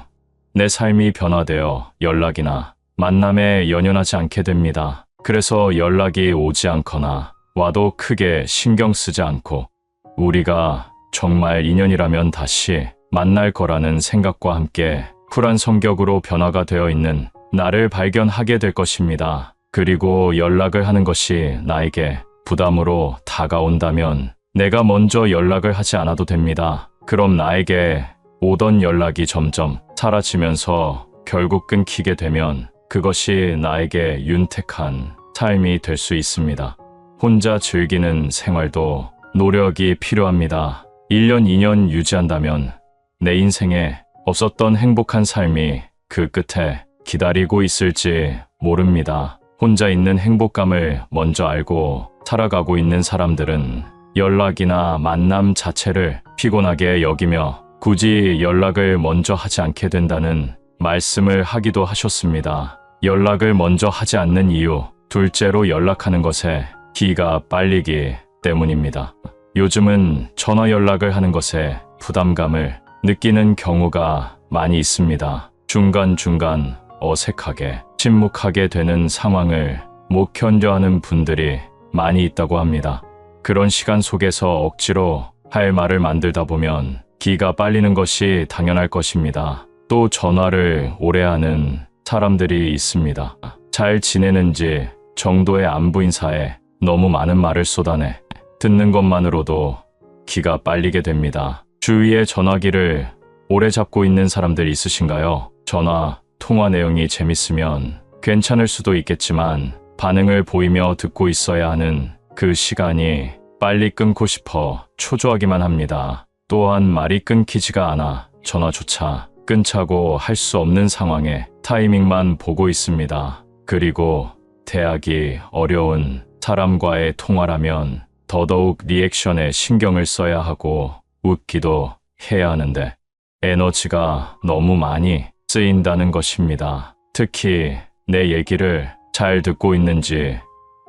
내 삶이 변화되어 연락이나 만남에 연연하지 않게 됩니다. 그래서 연락이 오지 않거나 와도 크게 신경 쓰지 않고 우리가 정말 인연이라면 다시 만날 거라는 생각과 함께 쿨한 성격으로 변화가 되어 있는 나를 발견하게 될 것입니다. 그리고 연락을 하는 것이 나에게 부담으로 다가온다면 내가 먼저 연락을 하지 않아도 됩니다. 그럼 나에게 오던 연락이 점점 사라지면서 결국 끊기게 되면 그것이 나에게 윤택한 삶이 될 수 있습니다. 혼자 즐기는 생활도 노력이 필요합니다. 1년, 2년 유지한다면 내 인생에 없었던 행복한 삶이 그 끝에 기다리고 있을지 모릅니다. 혼자 있는 행복감을 먼저 알고 살아가고 있는 사람들은 연락이나 만남 자체를 피곤하게 여기며 굳이 연락을 먼저 하지 않게 된다는 말씀을 하기도 하셨습니다. 연락을 먼저 하지 않는 이유, 둘째로 연락하는 것에 기가 빨리기 때문입니다. 요즘은 전화 연락을 하는 것에 부담감을 느끼는 경우가 많이 있습니다. 중간중간 어색하게 침묵하게 되는 상황을 못 견뎌하는 분들이 많이 있다고 합니다. 그런 시간 속에서 억지로 할 말을 만들다 보면 기가 빨리는 것이 당연할 것입니다. 또 전화를 오래 하는 사람들이 있습니다. 잘 지내는지 정도의 안부 인사에 너무 많은 말을 쏟아내 듣는 것만으로도 기가 빨리게 됩니다. 주위에 전화기를 오래 잡고 있는 사람들 있으신가요? 전화, 통화 내용이 재밌으면 괜찮을 수도 있겠지만 반응을 보이며 듣고 있어야 하는 그 시간이 빨리 끊고 싶어 초조하기만 합니다. 또한 말이 끊기지가 않아 전화조차 끊자고 할 수 없는 상황에 타이밍만 보고 있습니다. 그리고 대하기 어려운 사람과의 통화라면 더더욱 리액션에 신경을 써야 하고 웃기도 해야 하는데 에너지가 너무 많이 쓰인다는 것입니다. 특히 내 얘기를 잘 듣고 있는지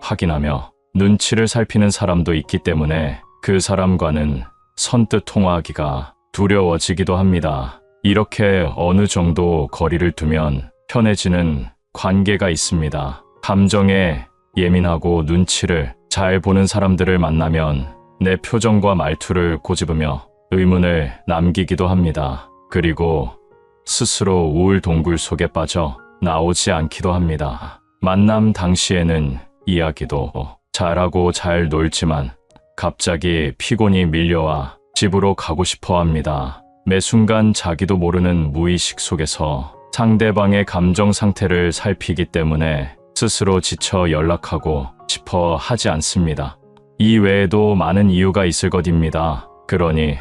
확인하며 눈치를 살피는 사람도 있기 때문에 그 사람과는 선뜻 통화하기가 두려워지기도 합니다. 이렇게 어느 정도 거리를 두면 편해지는 관계가 있습니다. 감정에 예민하고 눈치를 잘 보는 사람들을 만나면 내 표정과 말투를 꼬집으며 의문을 남기기도 합니다. 그리고 스스로 우울 동굴 속에 빠져 나오지 않기도 합니다. 만남 당시에는 이야기도 잘하고 잘 놀지만 갑자기 피곤이 밀려와 집으로 가고 싶어 합니다. 매 순간 자기도 모르는 무의식 속에서 상대방의 감정 상태를 살피기 때문에 스스로 지쳐 연락하고 싶어 하지 않습니다. 이 외에도 많은 이유가 있을 것입니다. 그러니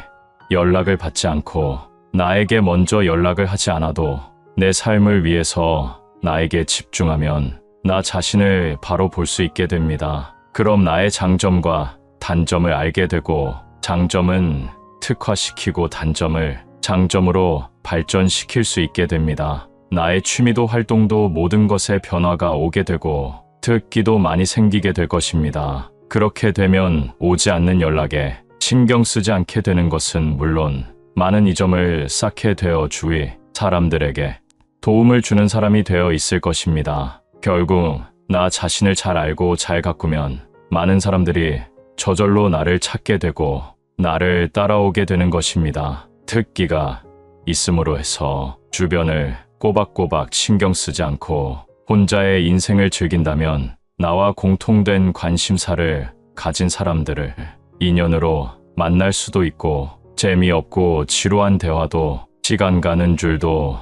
연락을 받지 않고 나에게 먼저 연락을 하지 않아도 내 삶을 위해서 나에게 집중하면 나 자신을 바로 볼 수 있게 됩니다. 그럼 나의 장점과 단점을 알게 되고 장점은 특화시키고 단점을 장점으로 발전시킬 수 있게 됩니다. 나의 취미도 활동도 모든 것에 변화가 오게 되고 특기도 많이 생기게 될 것입니다. 그렇게 되면 오지 않는 연락에 신경 쓰지 않게 되는 것은 물론 많은 이점을 쌓게 되어 주위 사람들에게 도움을 주는 사람이 되어 있을 것입니다. 결국 나 자신을 잘 알고 잘 가꾸면 많은 사람들이 저절로 나를 찾게 되고 나를 따라오게 되는 것입니다. 특기가 있음으로 해서 주변을 꼬박꼬박 신경 쓰지 않고 혼자의 인생을 즐긴다면 나와 공통된 관심사를 가진 사람들을 인연으로 만날 수도 있고 재미없고 지루한 대화도 시간 가는 줄도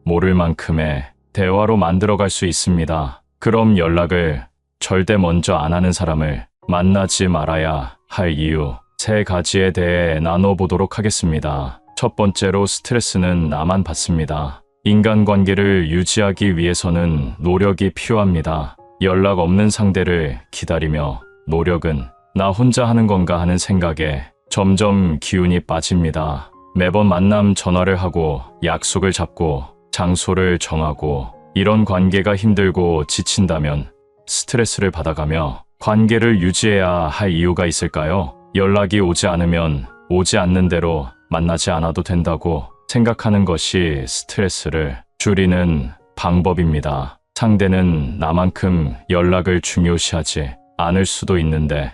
모를 만큼의 대화로 만들어갈 수 있습니다. 그럼 연락을 절대 먼저 안 하는 사람을 만나지 말아야 할 이유 3가지에 대해 나눠보도록 하겠습니다. 첫 번째로 스트레스는 나만 받습니다. 인간관계를 유지하기 위해서는 노력이 필요합니다. 연락 없는 상대를 기다리며 노력은 나 혼자 하는 건가 하는 생각에 점점 기운이 빠집니다. 매번 만남 전화를 하고 약속을 잡고 장소를 정하고 이런 관계가 힘들고 지친다면 스트레스를 받아가며 관계를 유지해야 할 이유가 있을까요? 연락이 오지 않으면 오지 않는 대로 만나지 않아도 된다고 생각하는 것이 스트레스를 줄이는 방법입니다. 상대는 나만큼 연락을 중요시하지 않을 수도 있는데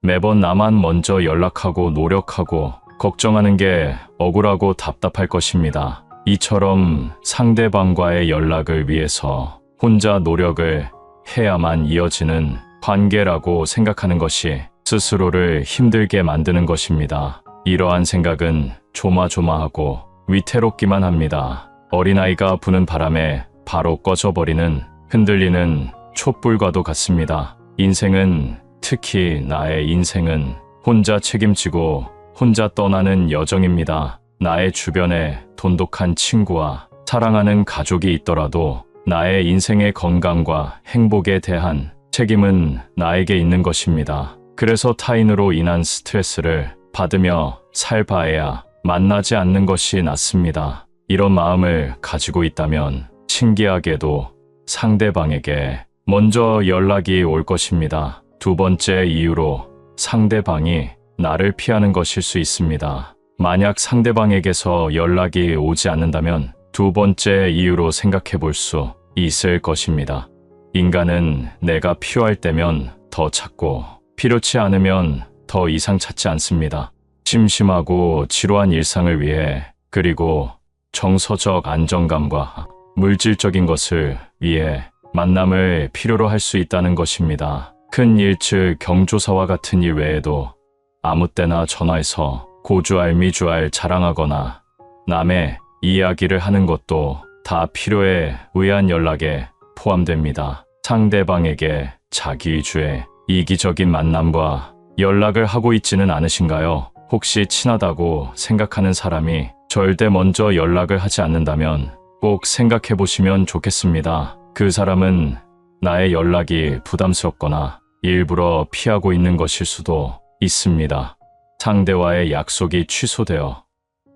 매번 나만 먼저 연락하고 노력하고 걱정하는 게 억울하고 답답할 것입니다. 이처럼 상대방과의 연락을 위해서 혼자 노력을 해야만 이어지는 관계라고 생각하는 것이 스스로를 힘들게 만드는 것입니다. 이러한 생각은 조마조마하고 위태롭기만 합니다. 어린아이가 부는 바람에 바로 꺼져버리는 흔들리는 촛불과도 같습니다. 인생은, 특히 나의 인생은 혼자 책임지고 혼자 떠나는 여정입니다. 나의 주변에 돈독한 친구와 사랑하는 가족이 있더라도 나의 인생의 건강과 행복에 대한 책임은 나에게 있는 것입니다. 그래서 타인으로 인한 스트레스를 받으며 살 바에야 만나지 않는 것이 낫습니다. 이런 마음을 가지고 있다면 신기하게도 상대방에게 먼저 연락이 올 것입니다. 두 번째 이유로 상대방이 나를 피하는 것일 수 있습니다. 만약 상대방에게서 연락이 오지 않는다면 두 번째 이유로 생각해 볼 수 있을 것입니다. 인간은 내가 필요할 때면 더 찾고 필요치 않으면 더 이상 찾지 않습니다. 심심하고 지루한 일상을 위해, 그리고 정서적 안정감과 물질적인 것을 위해 만남을 필요로 할 수 있다는 것입니다. 큰 일, 즉 경조사와 같은 일 외에도 아무 때나 전화해서 고주알미주알 자랑하거나 남의 이야기를 하는 것도 다 필요에 의한 연락에 포함됩니다. 상대방에게 자기 위주의 이기적인 만남과 연락을 하고 있지는 않으신가요? 혹시 친하다고 생각하는 사람이 절대 먼저 연락을 하지 않는다면 꼭 생각해 보시면 좋겠습니다. 그 사람은 나의 연락이 부담스럽거나 일부러 피하고 있는 것일 수도 있습니다. 상대와의 약속이 취소되어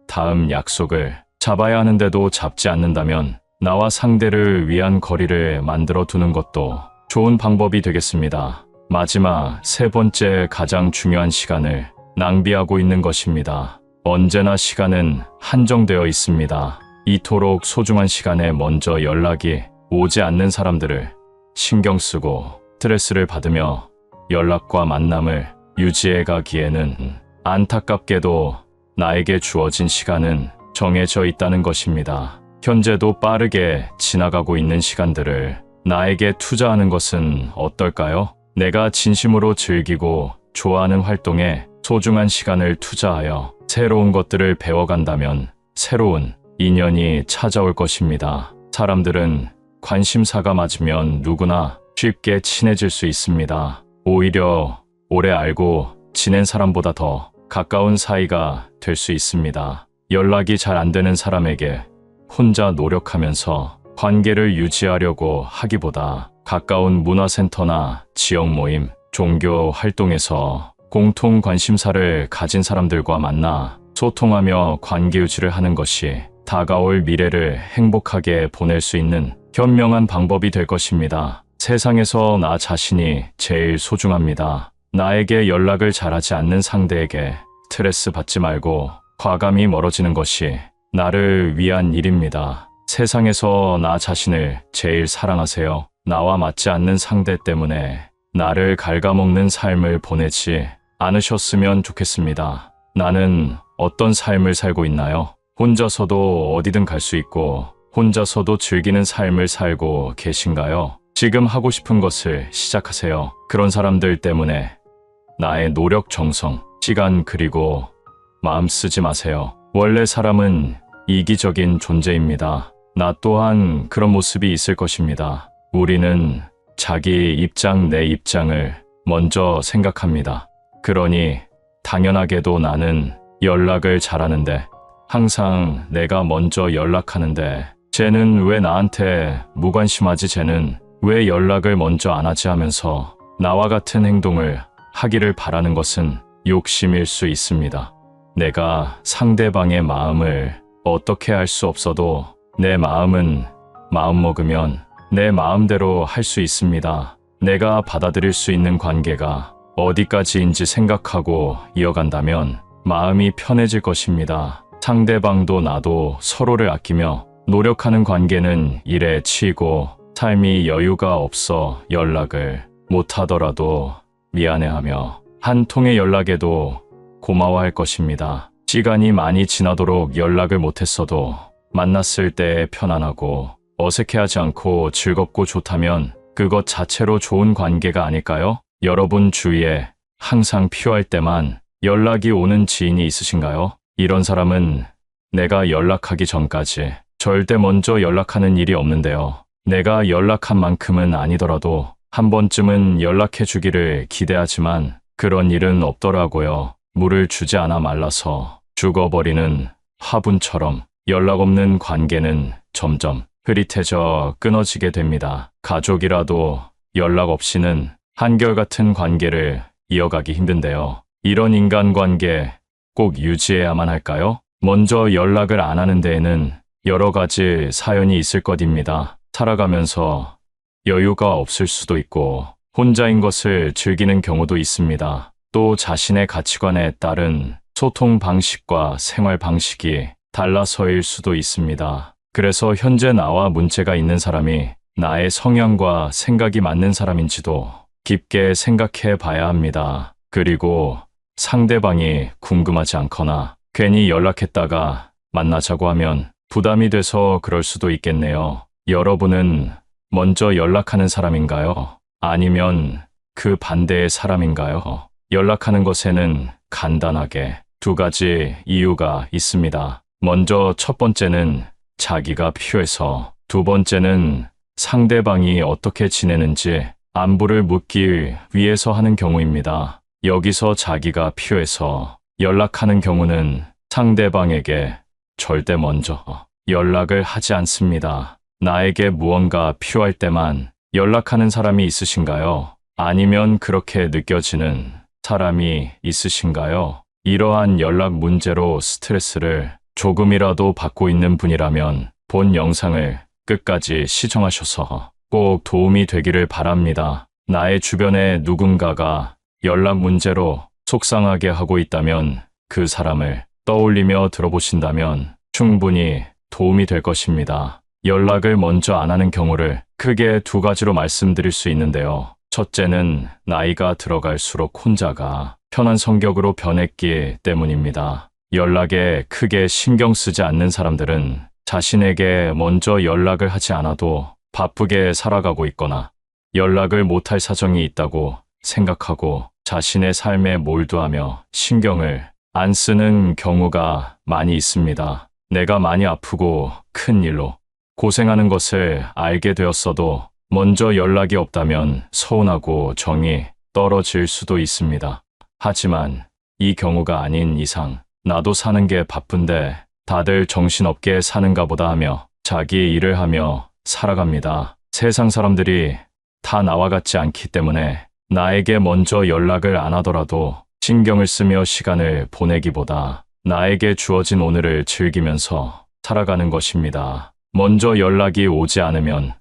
다음 약속을 잡아야 하는데도 잡지 않는다면 나와 상대를 위한 거리를 만들어 두는 것도 좋은 방법이 되겠습니다. 마지막 세 번째, 가장 중요한 시간을 낭비하고 있는 것입니다. 언제나 시간은 한정되어 있습니다. 이토록 소중한 시간에 먼저 연락이 오지 않는 사람들을 신경 쓰고 스트레스를 받으며 연락과 만남을 유지해 가기에는 안타깝게도 나에게 주어진 시간은 정해져 있다는 것입니다. 현재도 빠르게 지나가고 있는 시간들을 나에게 투자하는 것은 어떨까요? 내가 진심으로 즐기고 좋아하는 활동에 소중한 시간을 투자하여 새로운 것들을 배워간다면 새로운 인연이 찾아올 것입니다. 사람들은 관심사가 맞으면 누구나 쉽게 친해질 수 있습니다. 오히려 오래 알고 지낸 사람보다 더 가까운 사이가 될 수 있습니다. 연락이 잘 안 되는 사람에게 혼자 노력하면서 관계를 유지하려고 하기보다 가까운 문화센터나 지역 모임, 종교 활동에서 공통 관심사를 가진 사람들과 만나 소통하며 관계 유지를 하는 것이 다가올 미래를 행복하게 보낼 수 있는 현명한 방법이 될 것입니다. 세상에서 나 자신이 제일 소중합니다. 나에게 연락을 잘하지 않는 상대에게 스트레스 받지 말고 과감히 멀어지는 것이 나를 위한 일입니다. 세상에서 나 자신을 제일 사랑하세요. 나와 맞지 않는 상대 때문에 나를 갉아먹는 삶을 보내지 않으셨으면 좋겠습니다. 나는 어떤 삶을 살고 있나요? 혼자서도 어디든 갈 수 있고 혼자서도 즐기는 삶을 살고 계신가요? 지금 하고 싶은 것을 시작하세요. 그런 사람들 때문에 나의 노력, 정성, 시간 그리고 마음 쓰지 마세요. 원래 사람은 이기적인 존재입니다. 나 또한 그런 모습이 있을 것입니다. 우리는 자기 입장, 내 입장을 먼저 생각합니다. 그러니 당연하게도 나는 연락을 잘하는데 항상 내가 먼저 연락하는데 쟤는 왜 나한테 무관심하지, 쟤는 왜 연락을 먼저 안 하지 하면서 나와 같은 행동을 하기를 바라는 것은 욕심일 수 있습니다. 내가 상대방의 마음을 어떻게 할 수 없어도 내 마음은 마음먹으면 내 마음대로 할 수 있습니다. 내가 받아들일 수 있는 관계가 어디까지인지 생각하고 이어간다면 마음이 편해질 것입니다. 상대방도 나도 서로를 아끼며 노력하는 관계는 일에 치이고 삶이 여유가 없어 연락을 못하더라도 미안해하며 한 통의 연락에도 고마워할 것입니다. 시간이 많이 지나도록 연락을 못했어도 만났을 때 편안하고 어색해하지 않고 즐겁고 좋다면 그것 자체로 좋은 관계가 아닐까요? 여러분 주위에 항상 필요할 때만 연락이 오는 지인이 있으신가요? 이런 사람은 내가 연락하기 전까지 절대 먼저 연락하는 일이 없는데요. 내가 연락한 만큼은 아니더라도 한 번쯤은 연락해 주기를 기대하지만 그런 일은 없더라고요. 물을 주지 않아 말라서 죽어버리는 화분처럼 연락 없는 관계는 점점 흐릿해져 끊어지게 됩니다. 가족이라도 연락 없이는 한결같은 관계를 이어가기 힘든데요. 이런 인간관계 꼭 유지해야만 할까요? 먼저 연락을 안 하는 데에는 여러 가지 사연이 있을 것입니다. 살아가면서 여유가 없을 수도 있고 혼자인 것을 즐기는 경우도 있습니다. 또 자신의 가치관에 따른 소통 방식과 생활 방식이 달라서일 수도 있습니다. 그래서 현재 나와 문제가 있는 사람이 나의 성향과 생각이 맞는 사람인지도 깊게 생각해 봐야 합니다. 그리고 상대방이 궁금하지 않거나 괜히 연락했다가 만나자고 하면 부담이 돼서 그럴 수도 있겠네요. 여러분은 먼저 연락하는 사람인가요? 아니면 그 반대의 사람인가요? 연락하는 것에는 간단하게 두 가지 이유가 있습니다. 먼저 첫 번째는 자기가 필요해서, 두 번째는 상대방이 어떻게 지내는지 안부를 묻기 위해서 하는 경우입니다. 여기서 자기가 필요해서 연락하는 경우는 상대방에게 절대 먼저 연락을 하지 않습니다. 나에게 무언가 필요할 때만 연락하는 사람이 있으신가요? 아니면 그렇게 느껴지는 사람이 있으신가요? 이러한 연락 문제로 스트레스를 조금이라도 받고 있는 분이라면 본 영상을 끝까지 시청하셔서 꼭 도움이 되기를 바랍니다. 나의 주변에 누군가가 연락 문제로 속상하게 하고 있다면 그 사람을 떠올리며 들어보신다면 충분히 도움이 될 것입니다. 연락을 먼저 안 하는 경우를 크게 두 가지로 말씀드릴 수 있는데요. 첫째는 나이가 들어갈수록 혼자가 편한 성격으로 변했기 때문입니다. 연락에 크게 신경 쓰지 않는 사람들은 자신에게 먼저 연락을 하지 않아도 바쁘게 살아가고 있거나 연락을 못할 사정이 있다고 생각하고 자신의 삶에 몰두하며 신경을 안 쓰는 경우가 많이 있습니다. 내가 많이 아프고 큰 일로 고생하는 것을 알게 되었어도 먼저 연락이 없다면 서운하고 정이 떨어질 수도 있습니다. 하지만 이 경우가 아닌 이상 나도 사는 게 바쁜데 다들 정신없게 사는가 보다 하며 자기 일을 하며 살아갑니다. 세상 사람들이 다 나와 같지 않기 때문에 나에게 먼저 연락을 안 하더라도 신경을 쓰며 시간을 보내기보다 나에게 주어진 오늘을 즐기면서 살아가는 것입니다. 먼저 연락이 오지 않으면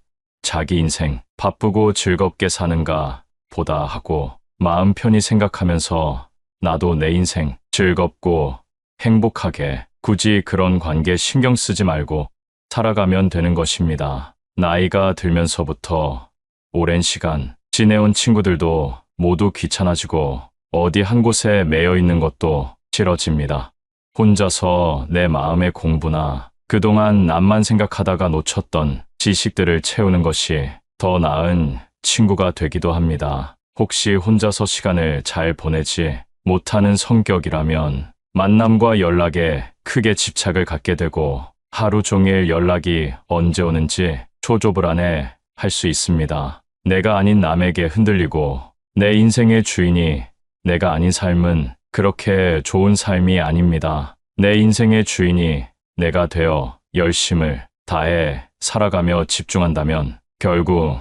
자기 인생 바쁘고 즐겁게 사는가 보다 하고 마음 편히 생각하면서 나도 내 인생 즐겁고 행복하게 굳이 그런 관계 신경 쓰지 말고 살아가면 되는 것입니다. 나이가 들면서부터 오랜 시간 지내온 친구들도 모두 귀찮아지고 어디 한 곳에 매여 있는 것도 싫어집니다. 혼자서 내 마음의 공부나 그동안 남만 생각하다가 놓쳤던 지식들을 채우는 것이 더 나은 친구가 되기도 합니다. 혹시 혼자서 시간을 잘 보내지 못하는 성격이라면 만남과 연락에 크게 집착을 갖게 되고 하루 종일 연락이 언제 오는지 초조불안해 할 수 있습니다. 내가 아닌 남에게 흔들리고 내 인생의 주인이 내가 아닌 삶은 그렇게 좋은 삶이 아닙니다. 내 인생의 주인이 내가 되어 열심을 다해 살아가며 집중한다면 결국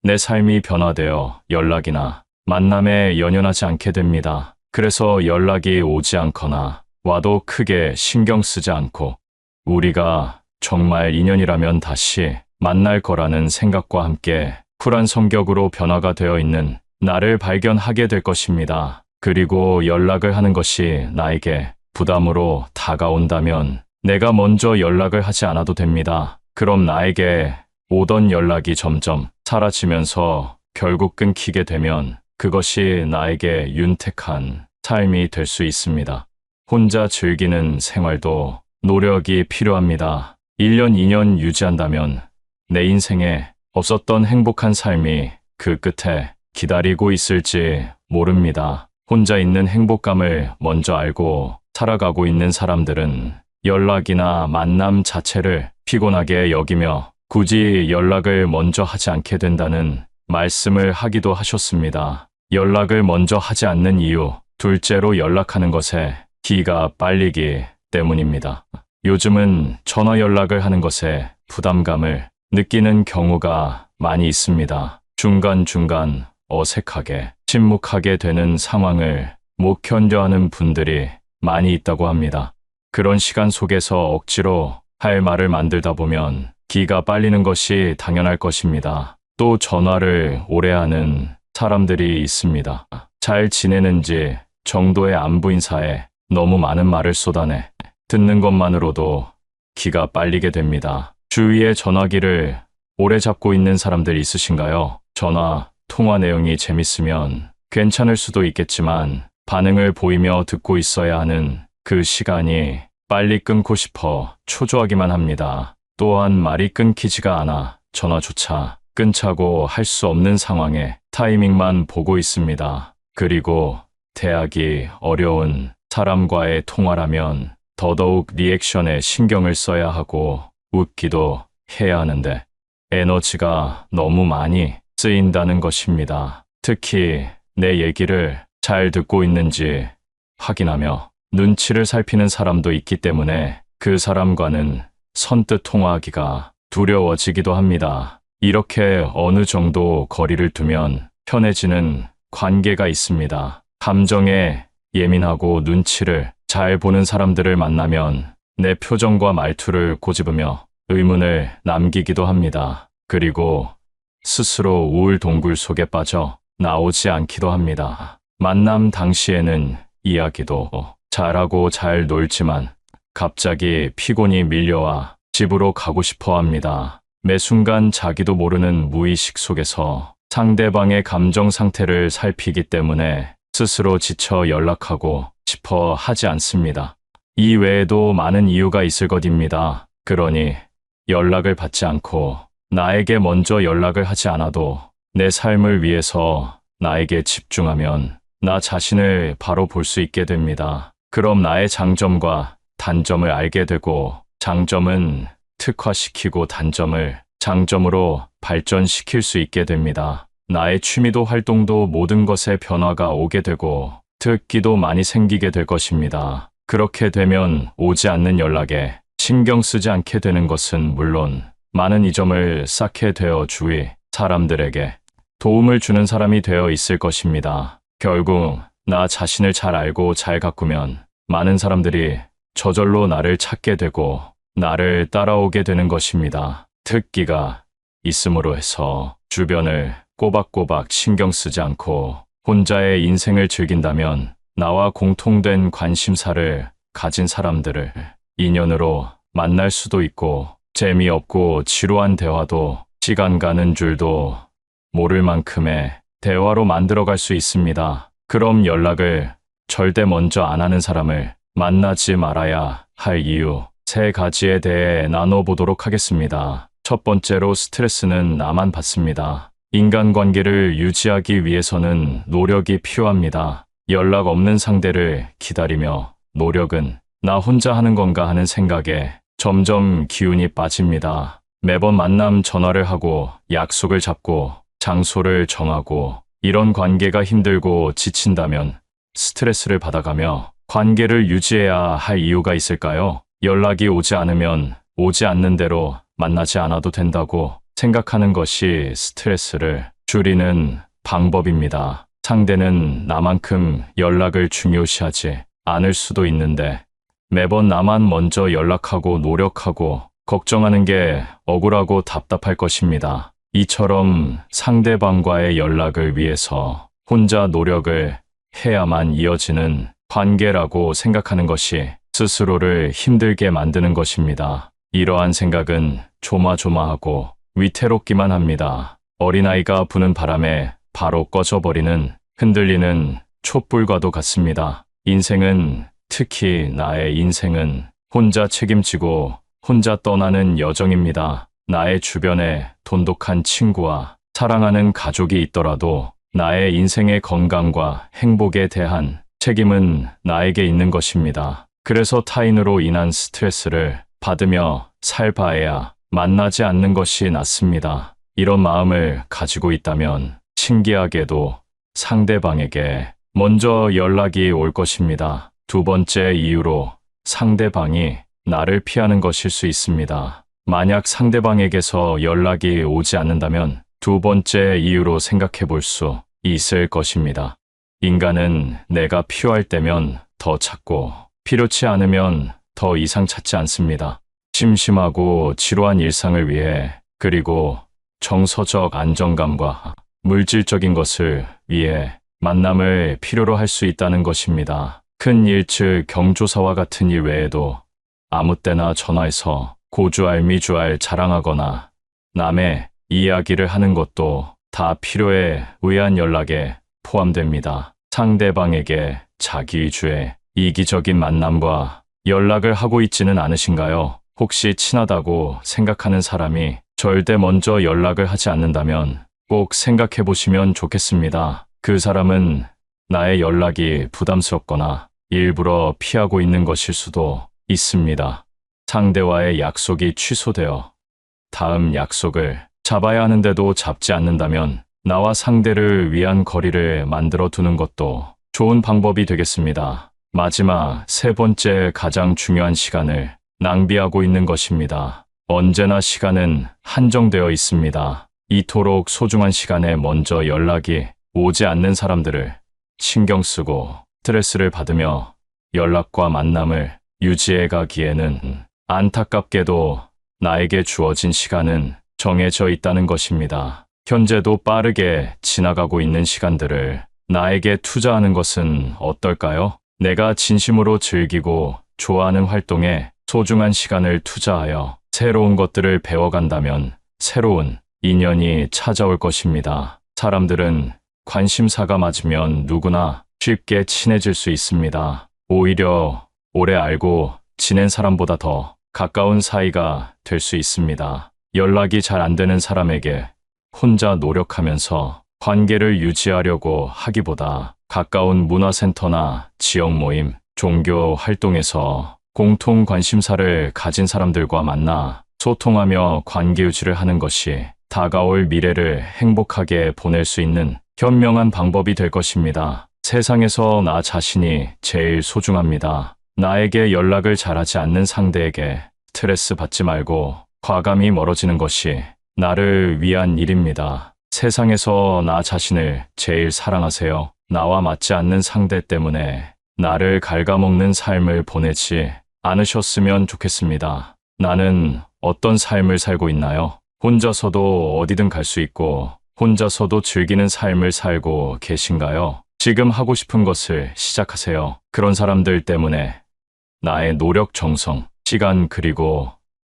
내 삶이 변화되어 연락이나 만남에 연연하지 않게 됩니다. 그래서 연락이 오지 않거나 와도 크게 신경 쓰지 않고 우리가 정말 인연이라면 다시 만날 거라는 생각과 함께 쿨한 성격으로 변화가 되어 있는 나를 발견하게 될 것입니다. 그리고 연락을 하는 것이 나에게 부담으로 다가온다면 내가 먼저 연락을 하지 않아도 됩니다. 그럼 나에게 오던 연락이 점점 사라지면서 결국 끊기게 되면 그것이 나에게 윤택한 삶이 될 수 있습니다. 혼자 즐기는 생활도 노력이 필요합니다. 1년, 2년 유지한다면 내 인생에 없었던 행복한 삶이 그 끝에 기다리고 있을지 모릅니다. 혼자 있는 행복감을 먼저 알고 살아가고 있는 사람들은 연락이나 만남 자체를 피곤하게 여기며 굳이 연락을 먼저 하지 않게 된다는 말씀을 하기도 하셨습니다. 연락을 먼저 하지 않는 이유, 둘째로 연락하는 것에 기가 빨리기 때문입니다. 요즘은 전화 연락을 하는 것에 부담감을 느끼는 경우가 많이 있습니다. 중간중간 어색하게 침묵하게 되는 상황을 못 견뎌하는 분들이 많이 있다고 합니다. 그런 시간 속에서 억지로 할 말을 만들다 보면 기가 빨리는 것이 당연할 것입니다. 또 전화를 오래 하는 사람들이 있습니다. 잘 지내는지 정도의 안부 인사에 너무 많은 말을 쏟아내 듣는 것만으로도 기가 빨리게 됩니다. 주위의 전화기를 오래 잡고 있는 사람들 있으신가요? 전화, 통화 내용이 재밌으면 괜찮을 수도 있겠지만 반응을 보이며 듣고 있어야 하는 그 시간이 빨리 끊고 싶어 초조하기만 합니다. 또한 말이 끊기지가 않아 전화조차 끊자고 할 수 없는 상황에 타이밍만 보고 있습니다. 그리고 대하기 어려운 사람과의 통화라면 더더욱 리액션에 신경을 써야 하고 웃기도 해야 하는데 에너지가 너무 많이 쓰인다는 것입니다. 특히 내 얘기를 잘 듣고 있는지 확인하며 눈치를 살피는 사람도 있기 때문에 그 사람과는 선뜻 통화하기가 두려워지기도 합니다. 이렇게 어느 정도 거리를 두면 편해지는 관계가 있습니다. 감정에 예민하고 눈치를 잘 보는 사람들을 만나면 내 표정과 말투를 꼬집으며 의문을 남기기도 합니다. 그리고 스스로 우울 동굴 속에 빠져 나오지 않기도 합니다. 만남 당시에는 이야기도 잘하고 잘 놀지만 갑자기 피곤이 밀려와 집으로 가고 싶어 합니다. 매 순간 자기도 모르는 무의식 속에서 상대방의 감정 상태를 살피기 때문에 스스로 지쳐 연락하고 싶어 하지 않습니다. 이 외에도 많은 이유가 있을 것입니다. 그러니 연락을 받지 않고 나에게 먼저 연락을 하지 않아도 내 삶을 위해서 나에게 집중하면 나 자신을 바로 볼 수 있게 됩니다. 그럼 나의 장점과 단점을 알게 되고 장점은 특화시키고 단점을 장점으로 발전시킬 수 있게 됩니다. 나의 취미도 활동도 모든 것에 변화가 오게 되고 특기도 많이 생기게 될 것입니다. 그렇게 되면 오지 않는 연락에 신경 쓰지 않게 되는 것은 물론 많은 이점을 쌓게 되어 주위 사람들에게 도움을 주는 사람이 되어 있을 것입니다. 결국 나 자신을 잘 알고 잘 가꾸면 많은 사람들이 저절로 나를 찾게 되고 나를 따라오게 되는 것입니다. 특기가 있음으로 해서 주변을 꼬박꼬박 신경 쓰지 않고 혼자의 인생을 즐긴다면 나와 공통된 관심사를 가진 사람들을 인연으로 만날 수도 있고 재미없고 지루한 대화도 시간 가는 줄도 모를 만큼의 대화로 만들어갈 수 있습니다. 그럼 연락을 절대 먼저 안 하는 사람을 만나지 말아야 할 이유 3가지에 대해 나눠보도록 하겠습니다. 첫 번째로 스트레스는 나만 받습니다. 인간관계를 유지하기 위해서는 노력이 필요합니다. 연락 없는 상대를 기다리며 노력은 나 혼자 하는 건가 하는 생각에 점점 기운이 빠집니다. 매번 만남 전화를 하고 약속을 잡고 장소를 정하고 이런 관계가 힘들고 지친다면 스트레스를 받아가며 관계를 유지해야 할 이유가 있을까요? 연락이 오지 않으면 오지 않는 대로 만나지 않아도 된다고 생각하는 것이 스트레스를 줄이는 방법입니다. 상대는 나만큼 연락을 중요시하지 않을 수도 있는데 매번 나만 먼저 연락하고 노력하고 걱정하는 게 억울하고 답답할 것입니다. 이처럼 상대방과의 연락을 위해서 혼자 노력을 해야만 이어지는 관계라고 생각하는 것이 스스로를 힘들게 만드는 것입니다. 이러한 생각은 조마조마하고 위태롭기만 합니다. 어린아이가 부는 바람에 바로 꺼져버리는 흔들리는 촛불과도 같습니다. 인생은 특히 나의 인생은 혼자 책임지고 혼자 떠나는 여정입니다. 나의 주변에 돈독한 친구와 사랑하는 가족이 있더라도 나의 인생의 건강과 행복에 대한 책임은 나에게 있는 것입니다. 그래서 타인으로 인한 스트레스를 받으며 살 바에야 만나지 않는 것이 낫습니다. 이런 마음을 가지고 있다면 신기하게도 상대방에게 먼저 연락이 올 것입니다. 두 번째 이유로 상대방이 나를 피하는 것일 수 있습니다. 만약 상대방에게서 연락이 오지 않는다면 두 번째 이유로 생각해 볼 수 있을 것입니다. 인간은 내가 필요할 때면 더 찾고 필요치 않으면 더 이상 찾지 않습니다. 심심하고 지루한 일상을 위해 그리고 정서적 안정감과 물질적인 것을 위해 만남을 필요로 할 수 있다는 것입니다. 큰 일, 즉 경조사와 같은 일 외에도 아무 때나 전화해서 고주알 미주알 자랑하거나 남의 이야기를 하는 것도 다 필요에 의한 연락에 포함됩니다. 상대방에게 자기 위주의 이기적인 만남과 연락을 하고 있지는 않으신가요? 혹시 친하다고 생각하는 사람이 절대 먼저 연락을 하지 않는다면 꼭 생각해 보시면 좋겠습니다. 그 사람은 나의 연락이 부담스럽거나 일부러 피하고 있는 것일 수도 있습니다. 상대와의 약속이 취소되어 다음 약속을 잡아야 하는데도 잡지 않는다면 나와 상대를 위한 거리를 만들어 두는 것도 좋은 방법이 되겠습니다. 마지막 세 번째 가장 중요한 시간을 낭비하고 있는 것입니다. 언제나 시간은 한정되어 있습니다. 이토록 소중한 시간에 먼저 연락이 오지 않는 사람들을 신경 쓰고 스트레스를 받으며 연락과 만남을 유지해 가기에는 안타깝게도 나에게 주어진 시간은 정해져 있다는 것입니다. 현재도 빠르게 지나가고 있는 시간들을 나에게 투자하는 것은 어떨까요? 내가 진심으로 즐기고 좋아하는 활동에 소중한 시간을 투자하여 새로운 것들을 배워간다면 새로운 인연이 찾아올 것입니다. 사람들은 관심사가 맞으면 누구나 쉽게 친해질 수 있습니다. 오히려 오래 알고 지낸 사람보다 더 가까운 사이가 될 수 있습니다. 연락이 잘 안 되는 사람에게 혼자 노력하면서 관계를 유지하려고 하기보다 가까운 문화센터나 지역 모임, 종교 활동에서 공통 관심사를 가진 사람들과 만나 소통하며 관계 유지를 하는 것이 다가올 미래를 행복하게 보낼 수 있는 현명한 방법이 될 것입니다. 세상에서 나 자신이 제일 소중합니다. 나에게 연락을 잘하지 않는 상대에게 스트레스 받지 말고 과감히 멀어지는 것이 나를 위한 일입니다. 세상에서 나 자신을 제일 사랑하세요. 나와 맞지 않는 상대 때문에 나를 갉아먹는 삶을 보내지 않으셨으면 좋겠습니다. 나는 어떤 삶을 살고 있나요? 혼자서도 어디든 갈 수 있고 혼자서도 즐기는 삶을 살고 계신가요? 지금 하고 싶은 것을 시작하세요. 그런 사람들 때문에 나의 노력, 정성, 시간 그리고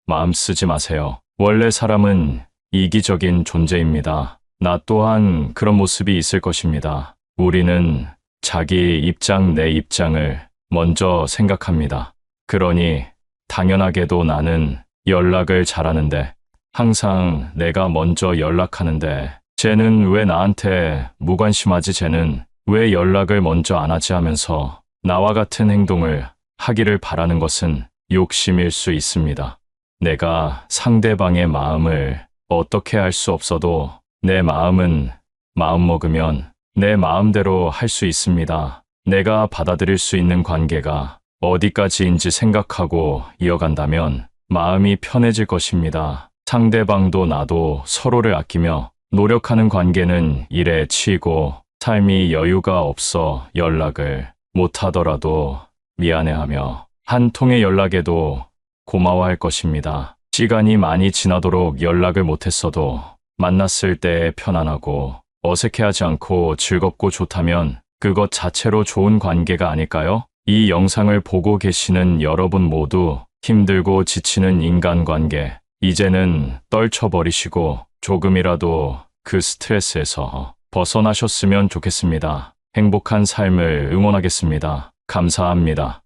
마음 쓰지 마세요. 원래 사람은 이기적인 존재입니다. 나 또한 그런 모습이 있을 것입니다. 우리는 자기 입장, 내 입장을 먼저 생각합니다. 그러니 당연하게도 나는 연락을 잘하는데 항상 내가 먼저 연락하는데 쟤는 왜 나한테 무관심하지? 쟤는 왜 연락을 먼저 안 하지? 하면서 나와 같은 행동을 하기를 바라는 것은 욕심일 수 있습니다. 내가 상대방의 마음을 어떻게 할 수 없어도 내 마음은 마음먹으면 내 마음대로 할 수 있습니다. 내가 받아들일 수 있는 관계가 어디까지인지 생각하고 이어간다면 마음이 편해질 것입니다. 상대방도 나도 서로를 아끼며 노력하는 관계는 일에 치이고 삶이 여유가 없어 연락을 못하더라도 미안해하며 한 통의 연락에도 고마워할 것입니다. 시간이 많이 지나도록 연락을 못했어도 만났을 때 편안하고 어색해하지 않고 즐겁고 좋다면 그것 자체로 좋은 관계가 아닐까요? 이 영상을 보고 계시는 여러분 모두 힘들고 지치는 인간관계 이제는 떨쳐버리시고 조금이라도 그 스트레스에서 벗어나셨으면 좋겠습니다. 행복한 삶을 응원하겠습니다. 감사합니다.